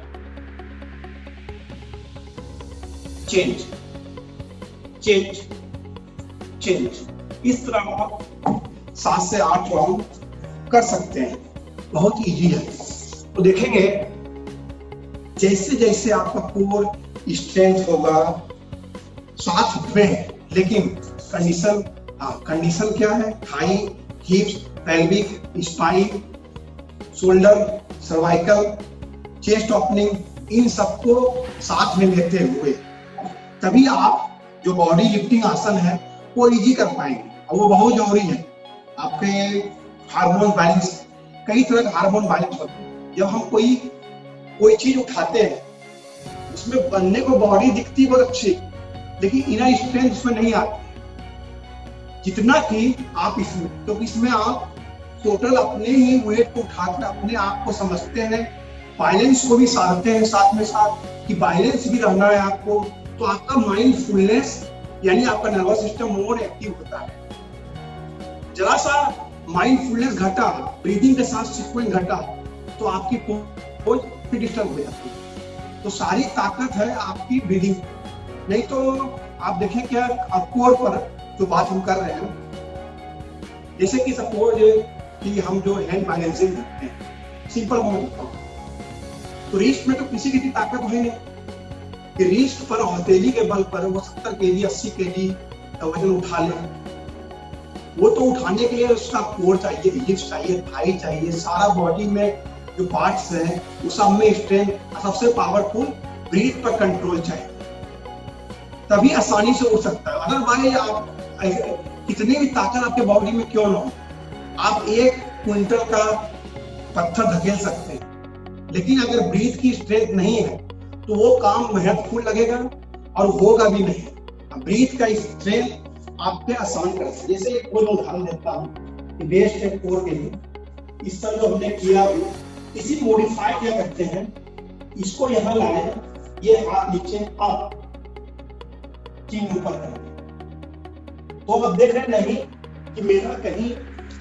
चेंज चेंज चेंज, इस तरह आप 7 से 8 राउंड कर सकते हैं, बहुत इजी है। तो देखेंगे जैसे जैसे आपका कोर स्ट्रेंथ होगा साथ में, लेकिन कंडीशन, कंडीशन क्या है, thigh, hips, pelvic, spine, shoulder, cervical, chest opening, इन सबको साथ में लेते हुए तभी आप जो बॉडी लिफ्टिंग आसन है वो इजी कर पाएंगे। और वो बहुत जरूरी है। आपके हार्मोन बैलेंस, कई तरह के हार्मोन बैलेंस होते हैं। जब हम कोई चीज उठाते हैं उसमें बनने को बॉडी दिखती है बहुत अच्छी, लेकिन इनर स्ट्रेंथ उसमें नहीं आती जितना कि आप इसमें। तो इसमें आप टोटल अपने ही वेट को उठाकर अपने आप को समझते हैं, बैलेंस को भी साधते हैं साथ में साथ कि बैलेंस भी रहना है आपको। तो आपका माइंडफुलनेस यानी आपका नर्वस सिस्टम मोर एक्टिव होता है। जरा सा माइंडफुलनेस घटा, ब्रीदिंग के साथ सीक्वेंस घटा, तो आपकी पोज फिर डिस्टर्ब हो जाती है। तो सारी ताकत है आपकी ब्रीदिंग। नहीं तो आप देखें क्या, आप कोर पर जो बात हम कर रहे हैं, जैसे कि सपोज कि हम जो हैंड बैलेंसिंग करते हैं, सिंपल मैं बताता हूँ, तो रिस्ट में तो किसी की ताकत है नहीं, कि रिस्ट पर हथेली के बल पर वो 70 केजी 80 केजी वजन उठा ले। वो तो उठाने के लिए उसका कोर चाहिए, हिप्स चाहिए, थाई चाहिए, सारा बॉडी में जो पार्ट्स हैं वो सब में स्ट्रेंथ, सबसे पावरफुल ब्रीथ पर कंट्रोल चाहिए, तभी आसानी से उठ सकता है। अदरवाइज आप कितनी भी ताकत आपके बॉडी में क्यों ना हो, आप 1 क्विंटल का पत्थर धकेल सकते हैं, लेकिन अगर ब्रीथ की स्ट्रेंथ नहीं है तो वो काम मेहनतफुल लगेगा और होगा भी नहीं। ब्रीथ का स्ट्रेंथ आपके आसान कर सकते। जैसे एक कोई उदाहरण देता हूँ कि बेस्ट है कोर के लिए, इस तरह जो हमने किया इसी मॉडिफाई क्या करते हैं, इसको यहाँ लाए, ये हाथ नीचे अप, चिन्ह ऊपर कर, तो अब देख रहे नहीं कि मेरा कहीं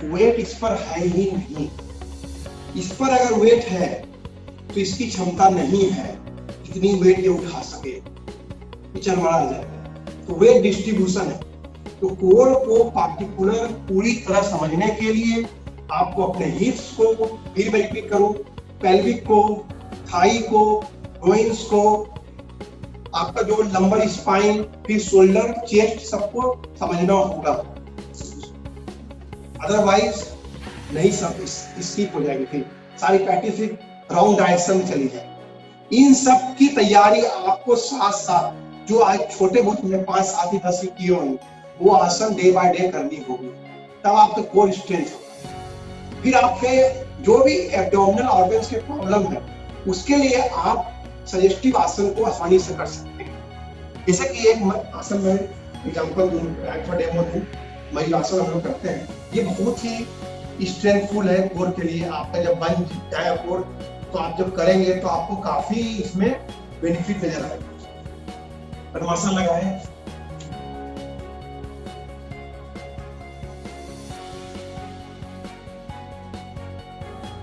वेट इस पर है ही नहीं। इस पर अगर वेट है तो इसकी क्षमता नहीं है इतनी वेट ये उठा सके, चरमरा जाएगा। तो वेट डिस्ट्रीब्यूशन है। तो कोर को पार्टिकुलर पूरी तरह समझने के लिए आपको अपने हिप्स को, फिर मैं रिपीट करूं, पेल्विक को, थाई को, ग्रोइन्स को, आपका जो लंबर स्पाइन, फिर शोल्डर, चेस्ट, सबको समझना होगा। अदरवाइज नहीं, सब स्किप हो जाएगी, फिर सारी प्रैक्टिस रॉन्ग डायरेक्शन में चली जाएगी। इन सब की तैयारी आपको साथ साथ जो आज छोटे बहुत में 5, 7, 10 किए होंगे वो आसन डे बाय डे करनी होगी, तब आपका कोर स्ट्रेंथ होगा। फिर आपके जो भी एब्डोमिनल ऑर्गन्स के प्रॉब्लम है उसके लिए आप सजेस्टिव आसन को आसानी से कर सकते हैं। जैसे कि एक आसन में एग्जांपल दूं, डेमो दूं, मयूरासन हम लोग करते हैं। ये बहुत ही स्ट्रेंथफुल है कोर के लिए। आपका जब बन जाए कोर तो आप जब करेंगे तो आपको काफी इसमें बेनिफिट नजर आएगा। पद्मासन लगाए,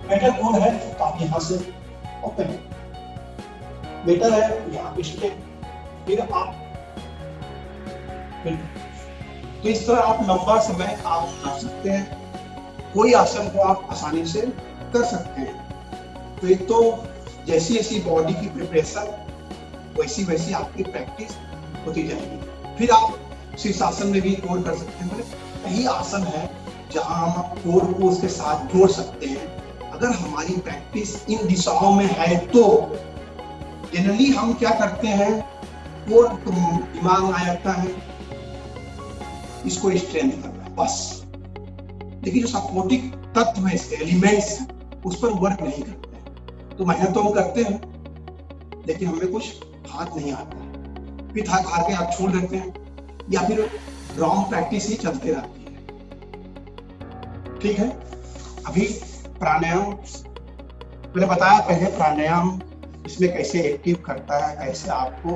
बेटर कोर है तो आप यहाँ से ओपन है, बेटर है यहाँ पे स्ट्रेट, फिर आप तो इस तरह आप लंबा समय आप कर सकते हैं। कोई आसन को आप आसानी से कर सकते हैं। तो एक तो जैसी जैसी बॉडी की प्रिपरेशन वैसी वैसी आपकी प्रैक्टिस होती जाएगी। फिर आप शीर्षासन में भी कोर कर सकते हैं। कई आसन है जहां हम कोर को उसके साथ जोड़ सकते हैं। अगर हमारी प्रैक्टिस इन दिशाओं में है तो जनरली हम क्या करते हैं, कोर दिमाग में आ जाता है इसको स्ट्रेंथ करना है बस, लेकिन जो सपोर्टिंग तत्व है, इसके एलिमेंट्स हैं, उस पर वर्क नहीं करते हैं। तो मेहनत तो हम करते हैं लेकिन हमें कुछ हाथ नहीं आता है, फिर थक हार के आप छोड़ देते हैं या फिर रॉन्ग प्रैक्टिस ही चलते रहती है। ठीक है, अभी प्राणायाम मैंने बताया पहले, प्राणायाम इसमें कैसे एक्टिव करता है, कैसे आपको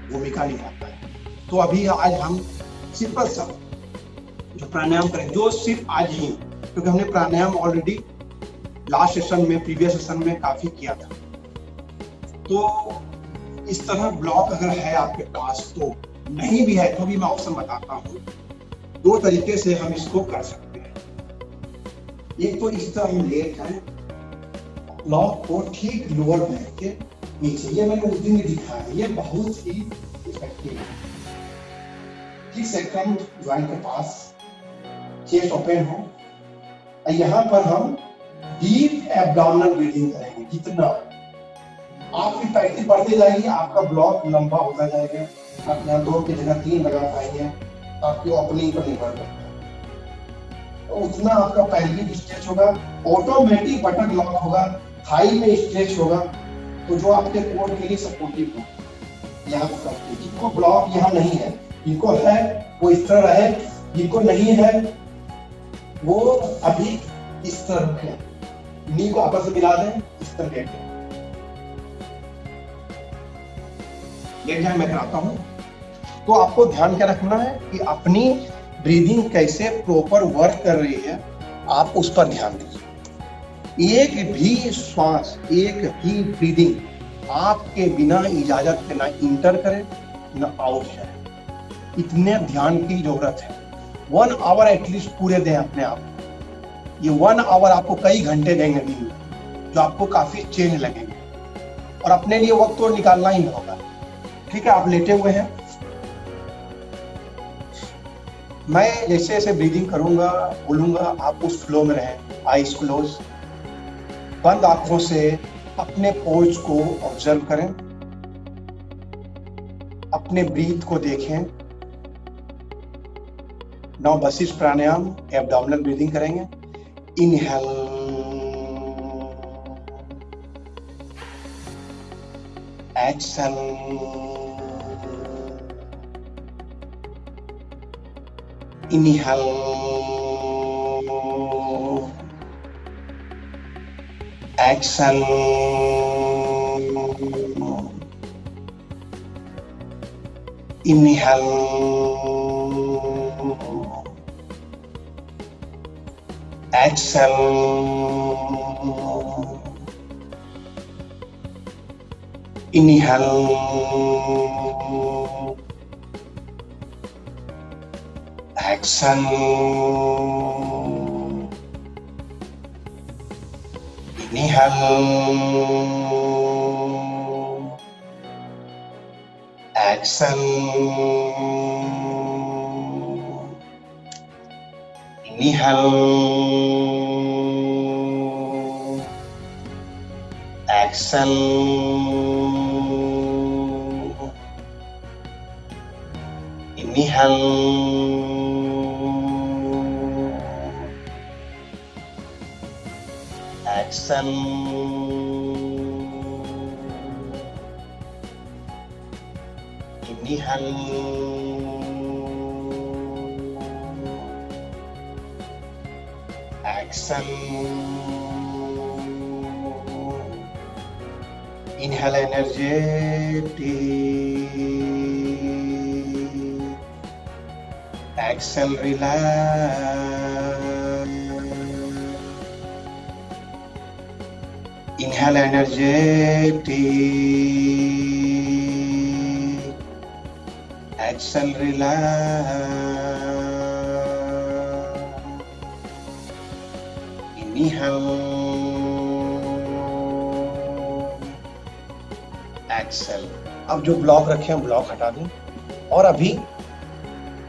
भूमिका निभाता है। तो अभी आज हम सिंपल सा जो प्राणायाम करें, जो सिर्फ आज ही, क्योंकि हमने प्राणायाम ऑलरेडी लास्ट सेशन में, प्रीवियस सेशन में काफी किया था। तो इस तरह ब्लॉक अगर है आपके पास, तो नहीं भी है तो भी मैं ऑप्शन बताता हूँ। 2 तरीके से हम इसको कर सकते हैं। एक तो इस तरह हम लेट है, ब्लॉक को ठीक लोअर बैक के नीचे, ये मैंने उस दिन भी दिखाया, ये बहुत ही इफेक्टिव है। ठीक सेकंड ज्वाइंट के पास चेस्ट ओपन हो, यहाँ पर हम डीप एब्डोमिनल ब्रीदिंग करेंगे। जितना आपकी प्रैक्टिस बढ़ती जाएगी आपका ब्लॉक लंबा होता जाएगा। आप यहाँ 2 की जगह 3 लगा पाएंगे, तो आपकी ओपनिंग पर निर्भर करता है। तो उतना आपका पेल्विक स्ट्रेच होगा, ऑटोमेटिक बटन लॉक होगा, थाई में स्ट्रेच होगा, तो जो आपके कोर के लिए सपोर्टिव हो। यहाँ पर जिनको ब्लॉक यहाँ नहीं है, जिनको है वो इस तरह रहे, जिनको नहीं है वो अभी इस तरह रखें, नी को आपस में मिला दें, इस तरह लेट जाए। मैं कराता हूं। तो आपको ध्यान क्या रखना है कि अपनी ब्रीदिंग कैसे प्रॉपर वर्क कर रही है, आप उस पर ध्यान दीजिए। एक भी श्वास, एक भी ब्रीदिंग आपके बिना इजाजत के ना इंटर करे ना आउट जाए, इतने ध्यान की जरूरत है। 1 आवर एटलीस्ट पूरे दें अपने आप। ये 1 आवर आपको कई घंटे देंगे दिन में, जो आपको काफी चेंज लगेंगे। और अपने लिए वक्त तो निकालना ही होगा। ठीक है, आप लेटे हुए हैं। मैं जैसे जैसे ब्रीदिंग करूंगा, बोलूंगा, आप उस फ्लो में रहें। आईज क्लोज, बंद आंखों से अपने पोज को ऑब्जर्व करें, अपने ब्रीथ को देखें। Now Vashishtha pranayama, abdominal breathing करेंगे। Inhale, exhale, inhale, exhale, inhale, exhale, inhale, exhale, inhale, exhale, inhale, exhale, inhale, exhale, inhale, exhale. Inhale energetic, exhale relax. Inhale energetic, exhale relax. Inhale, exhale. अब जो ब्लॉक रखे हैं ब्लॉक हटा दें और अभी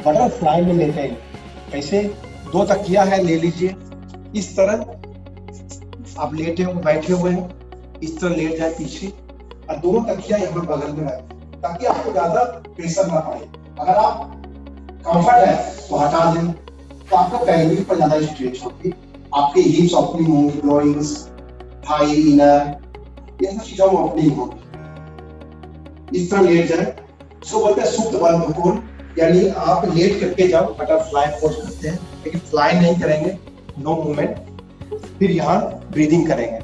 बटरफ्लाई में लेते हैं। कैसे? 2 तकिया है, ले लीजिए। इस तरह आप लेटे हुए बैठे हुए हैं, इस तरह लेट जाए पीछे और 2 तकिया यहाँ बगल में रखें ताकि आपको ज्यादा प्रेशर ना पड़े। अगर आप कंफर्ट है तो हटा दें, तो आपका पैल्विक पर ज्यादा स्ट्रेच होगी, आपके हिप्स ओपनिंग होंगी, ग्रोइंग्स, थाई, इनर, ये सब चीजों में ओपनिंग होगी। इस तरह लेट जाए, इसको बोलते हैं सुप्त बंद कोण, यानी आप लेट करके जाओ, बटरफ्लाई पोज करते हैं, लेकिन फ्लाई नहीं करेंगे, नो मूवमेंट। फिर यहाँ ब्रीदिंग करेंगे।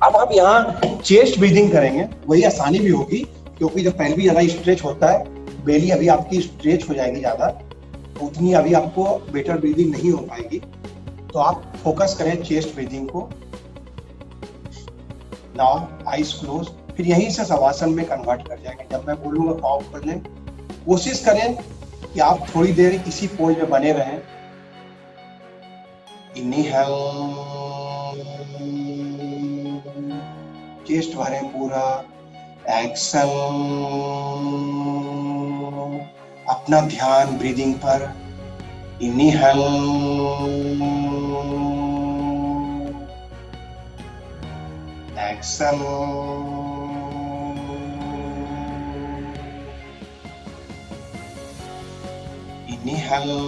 अब आप यहाँ चेस्ट ब्रीदिंग करेंगे, वही आसानी भी होगी क्योंकि जब पैल्विक ज्यादा स्ट्रेच होता है, बेली अभी आपकी स्ट्रेच हो जाएगी ज्यादा, उतनी अभी आपको बेटर ब्रीदिंग नहीं हो पाएगी। तो आप फोकस करें चेस्ट ब्रीदिंग को। नाउ आईज क्लोज, फिर यहीं से शवासन में कन्वर्ट कर जाएंगे। जब मैं बोलूंगा पाँव खोल लें, कोशिश करें कि आप थोड़ी देर इसी पोज में बने रहें। इनहेल, चेस्ट भरें पूरा, एक्सेल, अपना ध्यान ब्रीदिंग पर। Inhale, exhale, inhale,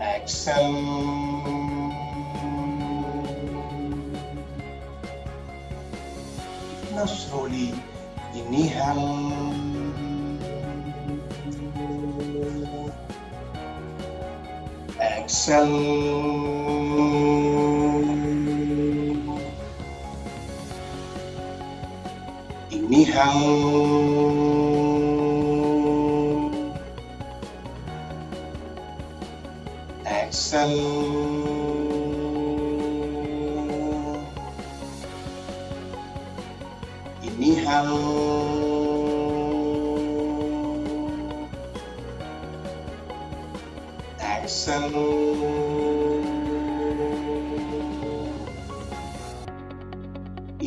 exhale, now slowly inhale, exhale, inhale, exhale, inhale, exhale,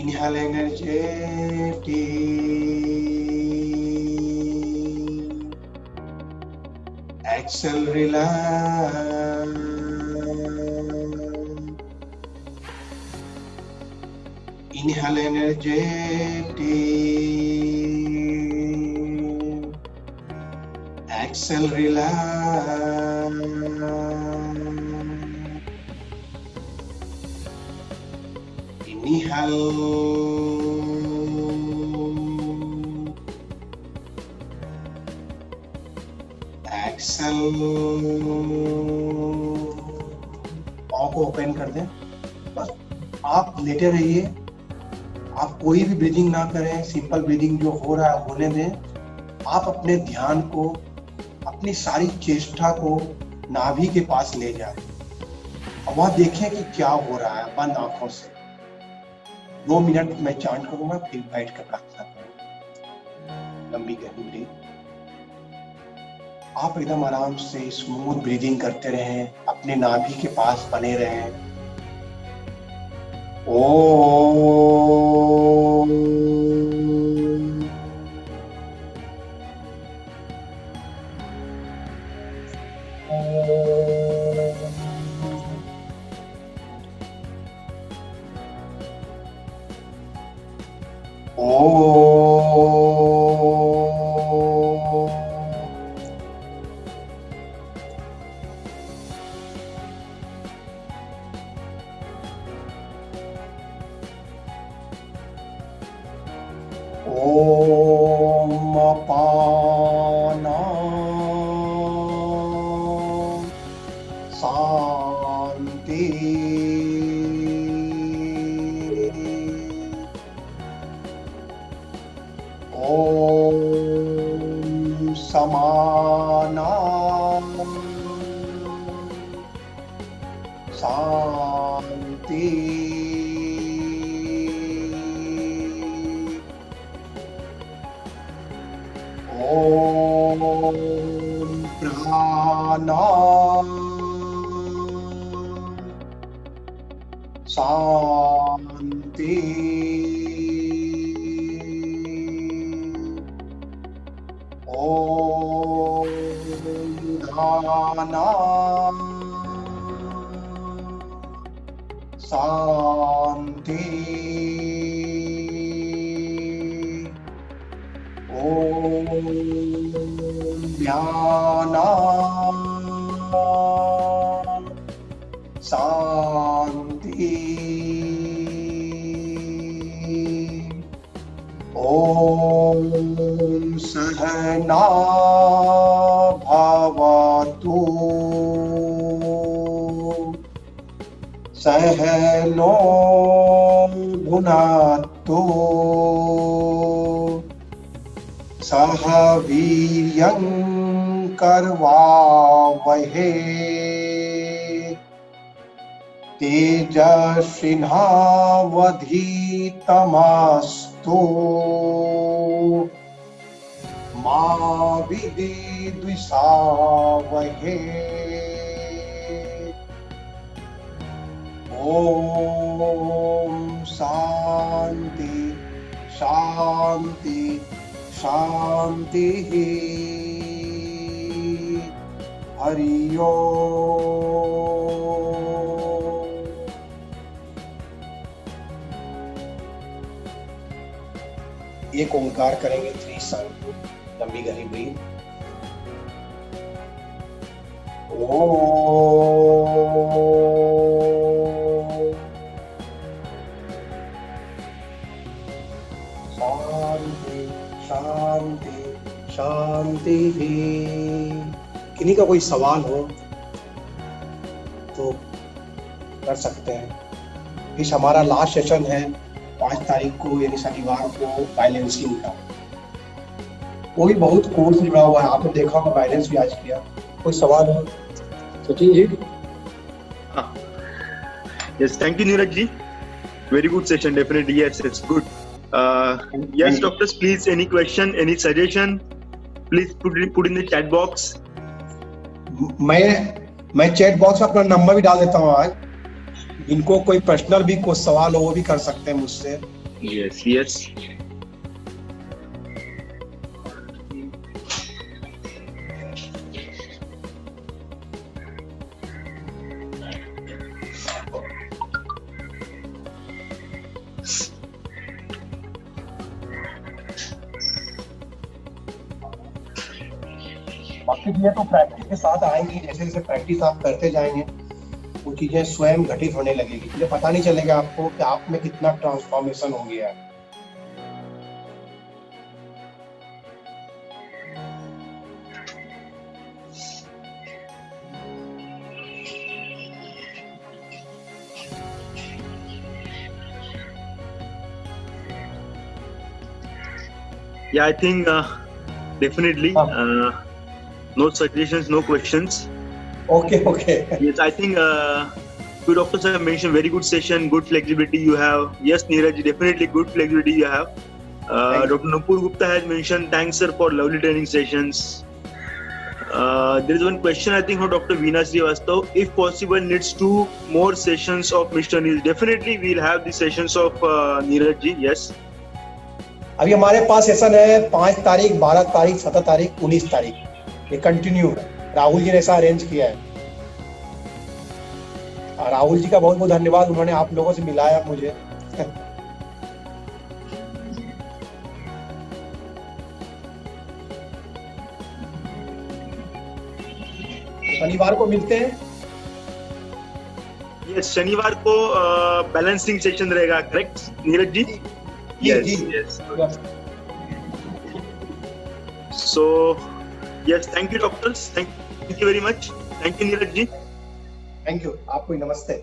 Inhale energetic. Exhale, relax. Inhale energetic. Exhale, relax. Inhale. Exhale. पाँव को ओपन कर दें। बस आप लेटे रहिए, आप कोई भी ब्रीदिंग ना करें, सिंपल ब्रीदिंग जो हो रहा है होने दें। आप अपने ध्यान को, अपनी सारी चेष्टा को नाभि के पास ले जाएं और वहां देखें कि क्या हो रहा है बंद आंखों से। 2 मिनट मैं चांट करूंगा, फिर बैठ कर प्रार्थना करूंगा। लंबी गहरी ब्रीथ। आप एकदम आराम से स्मूथ ब्रीदिंग करते रहें, अपने नाभि के पास बने रहें। ओम ओम अपाना शांति। ओम समाना शांति। ओम प्राणा शांति। ओम धाना शांति। ओम ध्याना शांति। ओम सहना भवतु सहनो भुनक्तु सह वीर्यं करवावहै तेजस्विनावधीतमस्तु मा विद्विषावहै। ओम शांति शांति शांति। हरि ओम। एक ओंकार करेंगे 3 साउंड। लंबी गहरी ब्रीथ। शांति शांति शांति। किन्हीं का कोई सवाल हो तो कर सकते हैं। इस हमारा लास्ट सेशन है 5 तारीख को, यानी शनिवार को, बैलेंसिंग का। वो भी बहुत कोर्स जुड़ा हुआ है, आपने देखा होगा, बैलेंस भी आज किया। कोई सवाल हो Sachin ji? Yes, thank you, Neeraj ji. Very good session, definitely. Yes, it's good. Yes, doctors, please, any question, any suggestion, please put in the chat box. मैं चैट बॉक्स में अपना नंबर भी डाल देता हूँ आज। इनको कोई पर्सनल भी कोई सवाल हो वो भी कर सकते हैं मुझसे। Yes, yes. बाकी चीजें तो प्रैक्टिस के साथ आएंगी, जैसे जैसे प्रैक्टिस आप करते जाएंगे वो चीजें स्वयं घटित होने लगेगी, मुझे पता नहीं चलेगा आपको कि आप में कितना ट्रांसफॉर्मेशन हो गया है। Yeah, I think definitely no suggestions, no questions. Okay. Yes, I think two doctors have mentioned very good session, good flexibility you have. Yes, Neeraj, definitely good flexibility you have. Thank you. Dr. Nupur Gupta has mentioned thanks sir for lovely training sessions. There is one question I think for Dr. Veena Srivastav. If possible, needs 2 more sessions of Mr. Neeraj. Definitely we'll have the sessions of Neeraj ji. Yes. अभी हमारे पास सेशन है 5 तारीख, 12 तारीख, 17 तारीख, 19 तारीख, ये कंटिन्यू है। राहुल जी ने ऐसा अरेंज किया है। राहुल जी का बहुत बहुत धन्यवाद, उन्होंने आप लोगों से मिलाया मुझे। शनिवार को मिलते हैं। Yes, शनिवार को बैलेंसिंग सेशन रहेगा, correct Neeraj ji? Yes. So, yes, thank you doctors. Thank you very much. Thank you Neeraj ji. Thank you, आपको नमस्ते।